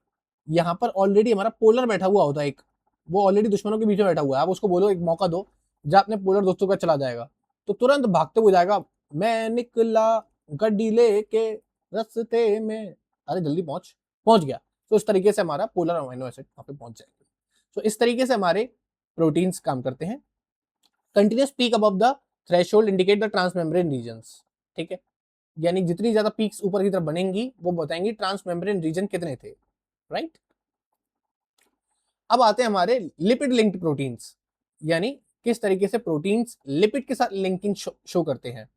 यहाँ पर ऑलरेडी हमारा पोलर बैठा हुआ होता है एक, वो ऑलरेडी दुश्मनों के बीच में बैठा हुआ है, आप उसको बोलो एक मौका दो, जब अपने पोलर दोस्तों का चला जाएगा तो तुरंत भागते हुए जाएगा, मैं निकला गड्डी लेके रस्ते में, अरे जल्दी पहुंच, पहुंच गया। तो इस तरीके से हमारा पोलर अमीनो एसिड वहां पे पहुंच जाएगा। तो इस तरीके से हमारे प्रोटीन्स काम करते हैं। Continuous peak above the threshold indicate the transmembrane regions, ठीक है। यानी जितनी ज्यादा पीक्स ऊपर की तरफ बनेंगी वो बताएंगी ट्रांसमेम्ब्रेन रीजन कितने थे, राइट। अब आते हैं हमारे लिपिड लिंक्ड प्रोटीन्स, यानी किस तरीके से प्रोटीन्स लिपिड के साथ लिंकिंग शो करते हैं।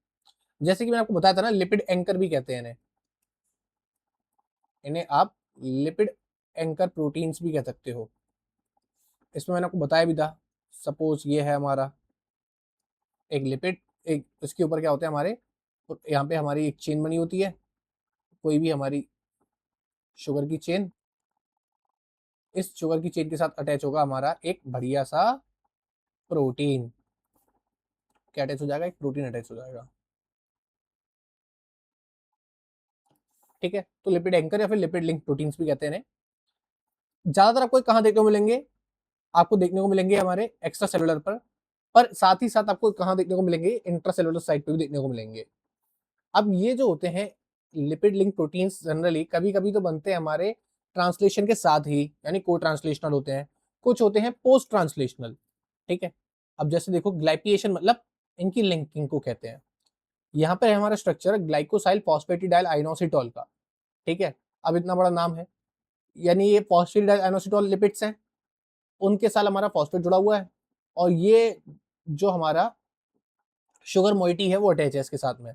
जैसे कि मैंने आपको बताया था ना, लिपिड एंकर भी कहते हैं इन्हें, इन्हें आप लिपिड एंकर प्रोटीन्स भी कह सकते हो। इसमें मैंने आपको बताया भी था, सपोज ये है हमारा एक लिपिड, एक इसके ऊपर क्या होता है हमारे, तो यहाँ पे हमारी एक चेन बनी होती है, कोई भी हमारी शुगर की चेन, इस शुगर की चेन के साथ अटैच होगा हमारा एक बढ़िया सा प्रोटीन। क्या अटैच हो जाएगा, एक प्रोटीन अटैच हो जाएगा, ठीक है। तो लिपिड एंकर या फिर लिपिड लिंक प्रोटीन्स भी कहते हैं। ज्यादातर आपको कहाँ देखने को मिलेंगे, आपको देखने को मिलेंगे हमारे एक्स्ट्रा सेलुलर पर साथ ही साथ आपको कहाँ देखने को मिलेंगे, इंट्रा सेलुलर साइड पे भी देखने को मिलेंगे। अब ये जो होते हैं लिपिड लिंक प्रोटीन्स जनरली कभी कभी तो बनते हैं हमारे ट्रांसलेशन के साथ ही, यानी को ट्रांसलेशनल होते हैं, कुछ होते हैं पोस्ट ट्रांसलेशनल, ठीक है। अब जैसे देखो ग्लाइपिएशन मतलब इनकी लिंकिंग को कहते हैं। यहाँ पर हमारा स्ट्रक्चर ग्लाइकोसाइल फॉस्फेटिडाइल आइनोसिटॉल का, ठीक है। अब इतना बड़ा नाम है, यानी ये फॉस्फेटिडाइल आइनोसिटॉल लिपिड्स हैं, उनके साथ हमारा फॉस्फेट जुड़ा हुआ है, और ये जो हमारा शुगर मोइटी है वो अटैच है इसके साथ में,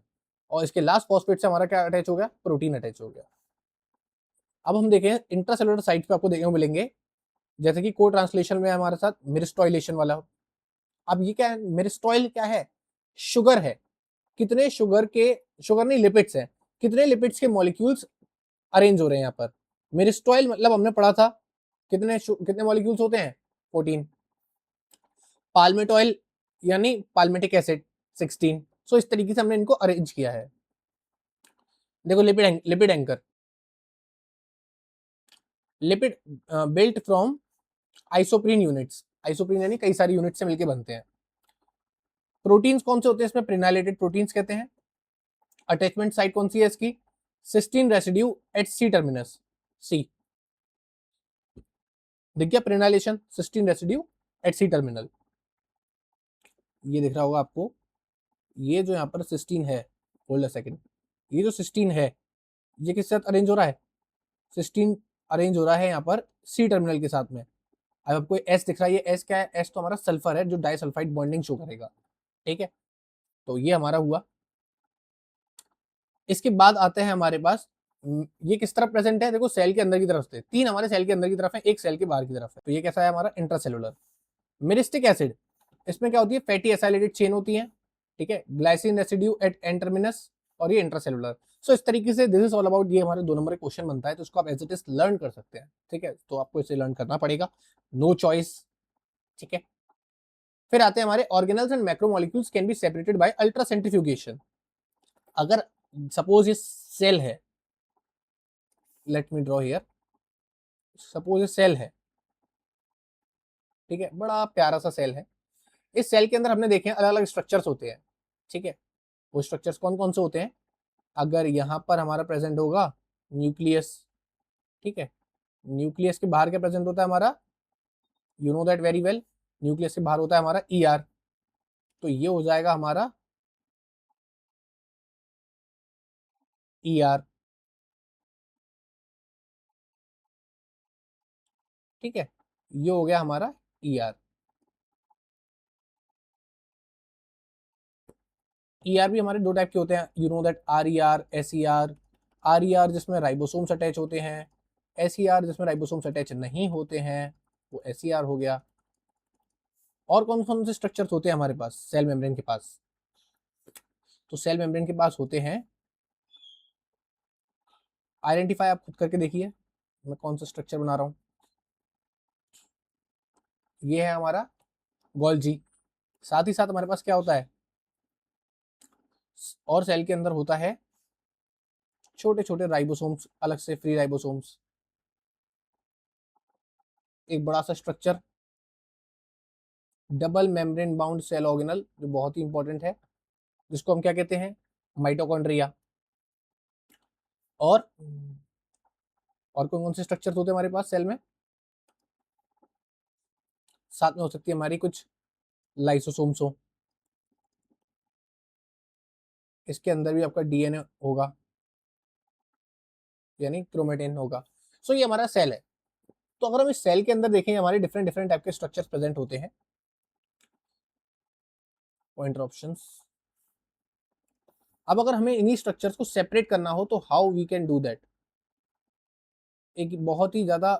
और इसके लास्ट फॉस्फेट से हमारा क्या अटैच हो गया, प्रोटीन अटैच हो गया। अब हम देखें इंट्रासेलुलर साइट पे आपको देखने को मिलेंगे, जैसे कि को ट्रांसलेशन में हमारे साथ मिरिस्टॉइलेशन वाला। अब ये क्या है, मिरिस्टॉइल क्या है, शुगर है, कितने शुगर के, शुगर नहीं लिपिड्स हैं, कितने लिपिड्स के मॉलिक्यूल्स अरेंज हो रहे हैं यहाँ पर। मिरिस्टॉइल मतलब हमने पढ़ा था कितने कितने मॉलिक्यूल्स होते हैं, 14। पाल्मेटॉइल यानी पाल्मेटिक एसिड 16। सो इस तरीके से हमने इनको अरेंज किया है। देखो lipid anchor, lipid built from isoprene units, isoprene यानी कई सारी यूनिट से मिलकर बनते हैं। प्रोटीन्स कौन से होते हैं इसमें? प्रिनाइलेटेड प्रोटीन्स कहते हैं। अटैचमेंट साइट कौन सी है इसकी? Cysteine residue at C terminus, C. दिख गया prenylation, cysteine residue at C terminal, ये दिख रहा होगा आपको। ये जो यहाँ पर सिस्टीन है, होल्ड अ सेकंड, ये जो सिस्टीन है ये किस साथ अरेंज हो रहा है? सिस्टीन अरेंज हो रहा है यहाँ पर सी टर्मिनल के साथ में। अब आपको एस दिख रहा है, ये एस क्या है? एस तो हमारा सल्फर है जो डाइसल्फाइड बॉन्डिंग शो करेगा, ठीक है। तो ये हमारा हुआ। इसके बाद आते हैं हमारे पास, ये किस तरफ प्रेजेंट है? देखो सेल के अंदर की तरफ से, तीन हमारे सेल के अंदर की तरफ है, एक सेल के बाहर की तरफ है। तो ये कैसा है हमारा? इंट्रासेलुलर। मिरिस्टिक एसिड, इसमें क्या होती है? फैटी एसाइलेटेड चेन होती है, ठीक है। Glycine residue at N terminus, और ये इंट्रासेलुलर। सो इस तरीके से दिस इज ऑल अबाउट, ये हमारे 2 नंबर का क्वेश्चन बनता है, तो इसको आप एज इट इज लर्न कर सकते हैं, ठीक है। तो आपको इसे लर्न करना पड़ेगा, नो चॉइस, ठीक है। फिर आते हैं हमारे organelles and macromolecules can be separated by ultra centrifugation. अगर सपोज ये सेल है, late me draw here, suppose ये सेल है, ठीक है, बड़ा प्यारा सा सेल है। इस सेल के अंदर हमने देखे अलग अलग स्ट्रक्चर्स होते हैं, ठीक है। वो स्ट्रक्चर्स कौन कौन से होते हैं? अगर यहाँ पर हमारा प्रेजेंट होगा न्यूक्लियस, ठीक है। न्यूक्लियस के बाहर क्या प्रेजेंट होता है हमारा? You know that very well, nucleus के बाहर होता है हमारा ईआर। तो ये हो जाएगा हमारा ईआर, ठीक है। ये हो गया हमारा ईआर। ईआर भी हमारे दो टाइप के होते हैं, you know that R E R, S E R. R E R जिसमें राइबोसोम्स अटैच होते हैं, एस ई आर जिसमें राइबोसोम्स अटैच नहीं होते हैं, वो एस ई आर हो गया। और कौन कौन से स्ट्रक्चर्स होते हैं हमारे पास सेल मेम्ब्रेन के पास? तो सेल मेम्ब्रेन के पास होते हैं, आइडेंटिफाई आप खुद करके देखिए मैं कौन सा स्ट्रक्चर बना रहा हूं। ये है हमारा गोल्जी। साथ ही साथ हमारे पास क्या होता है? और सेल के अंदर होता है छोटे छोटे राइबोसोम्स, अलग से फ्री राइबोसोम्स। एक बड़ा सा structure, double membrane bound cell organelle, जो बहुत ही इंपॉर्टेंट है, जिसको हम क्या कहते हैं? माइटोकॉन्ड्रिया। और कौन कौन से स्ट्रक्चर होते हैं हमारे पास सेल में? साथ में हो सकती है हमारी कुछ लाइसोसोम्स हो, इसके अंदर भी आपका डीएनए होगा, यानी क्रोमेटिन होगा। सो ये हमारा सेल है। तो अगर हम इस सेल के अंदर देखें, हमारे डिफरेंट डिफरेंट टाइप के स्ट्रक्चर्स प्रेजेंट होते हैं। Pointer options. अब अगर हमें इन्हीं स्ट्रक्चर्स को सेपरेट करना हो तो how we can do that? एक बहुत ही ज्यादा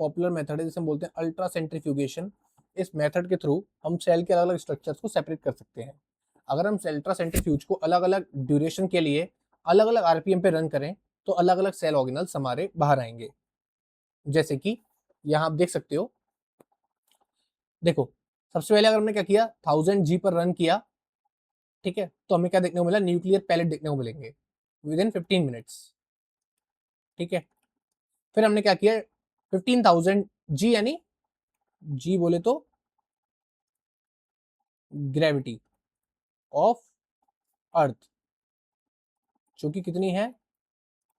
पॉपुलर मेथड है जिसे हम बोलते हैं अल्ट्रा सेंट्रीफ्यूगेशन। इस मेथड के थ्रू हम सेल के अलग अलग स्ट्रक्चर्स को सेपरेट कर सकते हैं। अगर हम अल्ट्रा सेंट्रीफ्यूज को अलग अलग ड्यूरेशन के लिए अलग अलग आरपीएम पे रन करें तो अलग अलग सेल ऑर्गेनल्स हमारे बाहर आएंगे। जैसे कि यहाँ आप देख सकते हो, देखो सबसे पहले अगर हमने क्या किया, 1000G पर रन किया, ठीक है, तो हमें क्या देखने को मिला? न्यूक्लियर पैलेट देखने को मिलेंगे विद इन 15 मिनट्स, ठीक है। फिर हमने क्या किया, 15,000G, यानी जी बोले तो ग्रेविटी ऑफ अर्थ, जो कि कितनी है?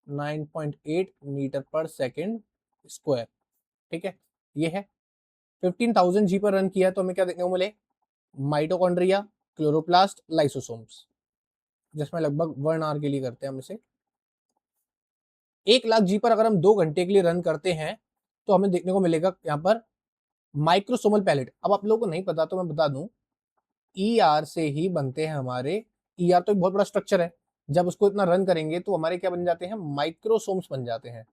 9.8 मीटर पर सेकेंड स्क्वायर, ठीक है। ये है 15,000G पर रन किया तो हमें क्या देखने को मिले? माइटोकॉन्ड्रिया, क्लोरोप्लास्ट, लाइसोसोम्स, जिसमें लगभग 1 आवर के लिए करते हैं हम इसे। 1,00,000G पर अगर हम 2 घंटे के लिए रन करते हैं तो हमें देखने को मिलेगा यहाँ पर माइक्रोसोमल पैलेट। अब आप लोगों को नहीं पता तो मैं बता दूं, ईआर से ही बनते हैं हमारे। ईआर तो एक बहुत बड़ा स्ट्रक्चर है, जब उसको इतना रन करेंगे तो हमारे क्या बन जाते हैं? माइक्रोसोम्स बन जाते हैं,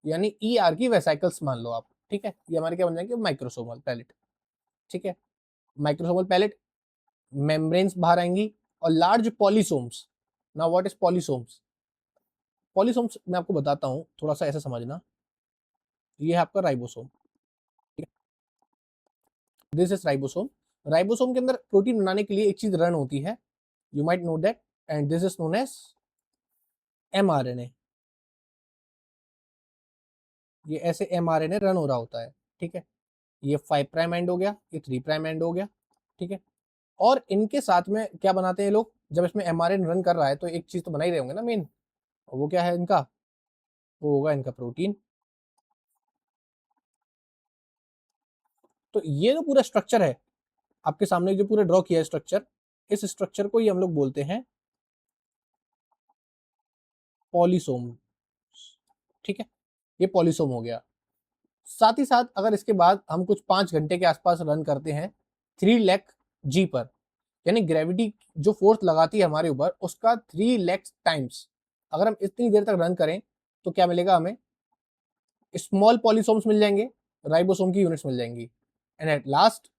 यानी ईआर की वेसाइकल्स मान लो आप, ठीक है। ये हमारे क्या बन जाएंगे? माइक्रोसोमल पैलेट, ठीक है। माइक्रोसोमल पैलेट, मेम्ब्रेन्स बाहर आएंगी, और large polysomes. Now what is polysomes? Polysomes मैं आपको बताता हूँ, थोड़ा सा ऐसे समझना। ये है आपका ribosome, this is ribosome. Ribosome के अंदर प्रोटीन बनाने के लिए एक चीज रन होती है, you might know that, and this is known as mRNA। ये ऐसे mRNA रन हो रहा होता है, ठीक है। ये 5 प्राइम एंड हो गया, ये 3 प्राइम एंड हो गया, ठीक है। और इनके साथ में क्या बनाते हैं लोग, जब इसमें mRNA रन कर रहा है तो एक चीज तो बना ही रहे होंगे ना मेन, वो क्या है इनका, वो होगा इनका प्रोटीन। तो ये जो पूरा स्ट्रक्चर है आपके सामने, जो पूरा ड्रॉ किया है स्ट्रक्चर, इस स्ट्रक्चर को ही हम लोग बोलते हैं पॉलीसोम, ठीक है। ये पॉलीसोम हो गया। साथ ही साथ अगर इसके बाद हम कुछ 5 घंटे के आसपास रन करते हैं 3 लाख जी पर, यानी ग्रेविटी जो फोर्स लगाती है हमारे ऊपर उसका 3 लाख टाइम्स, अगर हम इतनी देर तक रन करें तो क्या मिलेगा हमें, स्मॉल पॉलीसोम्स मिल जाएंगे, राइबोसोम की यूनिट्स मिल जाएंगी। एंड एट लास्ट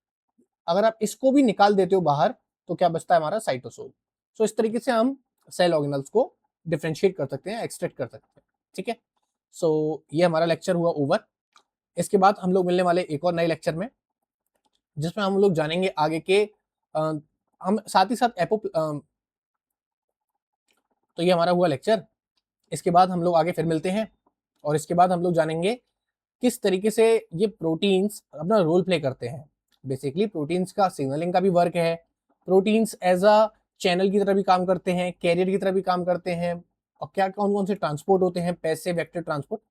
अगर आप इसको भी निकाल देते हो बाहर तो क्या बचता है हमारा साइटोसोल। सो इस तरीके से हम सेल ऑर्गेनल्स को डिफ्रेंशिएट कर सकते हैं, एक्सट्रैक्ट कर सकते हैं, ठीक है। सो ये हमारा लेक्चर हुआ ओवर। इसके बाद हम लोग मिलने वाले एक और नए लेक्चर में, जिसमें हम लोग जानेंगे आगे के हम साथ ही साथ तो ये हमारा हुआ लेक्चर। इसके बाद हम लोग आगे फिर मिलते हैं और इसके बाद हम लोग जानेंगे किस तरीके से ये प्रोटीन्स अपना रोल प्ले करते हैं। बेसिकली प्रोटीन्स का सिग्नलिंग का भी वर्क है, प्रोटीन्स एज अ चैनल की तरह भी काम करते हैं, कैरियर की तरह भी काम करते हैं, और क्या कौन कौन से ट्रांसपोर्ट होते हैं, passive vector transport.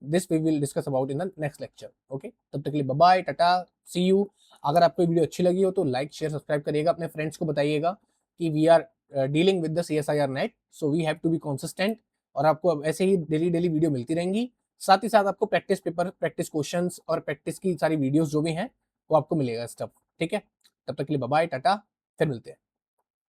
This we will discuss about in the next lecture. Okay, तब तक के लिए bye bye, tata, see you. अगर आपको वीडियो अच्छी लगी हो तो लाइक शेयर सब्सक्राइब करिएगा, अपने फ्रेंड्स को बताइएगा कि we are dealing with the CSIR net, so we have to be consistent. और आपको अब ऐसे ही डेली डेली वीडियो मिलती रहेंगी। साथ ही साथ आपको प्रैक्टिस पेपर, प्रैक्टिस क्वेश्चंस और प्रैक्टिस की सारी वीडियोस जो भी हैं वो आपको मिलेगा स्टफ, ठीक है। तब तक के लिए बाय बाय, टाटा, फिर मिलते हैं।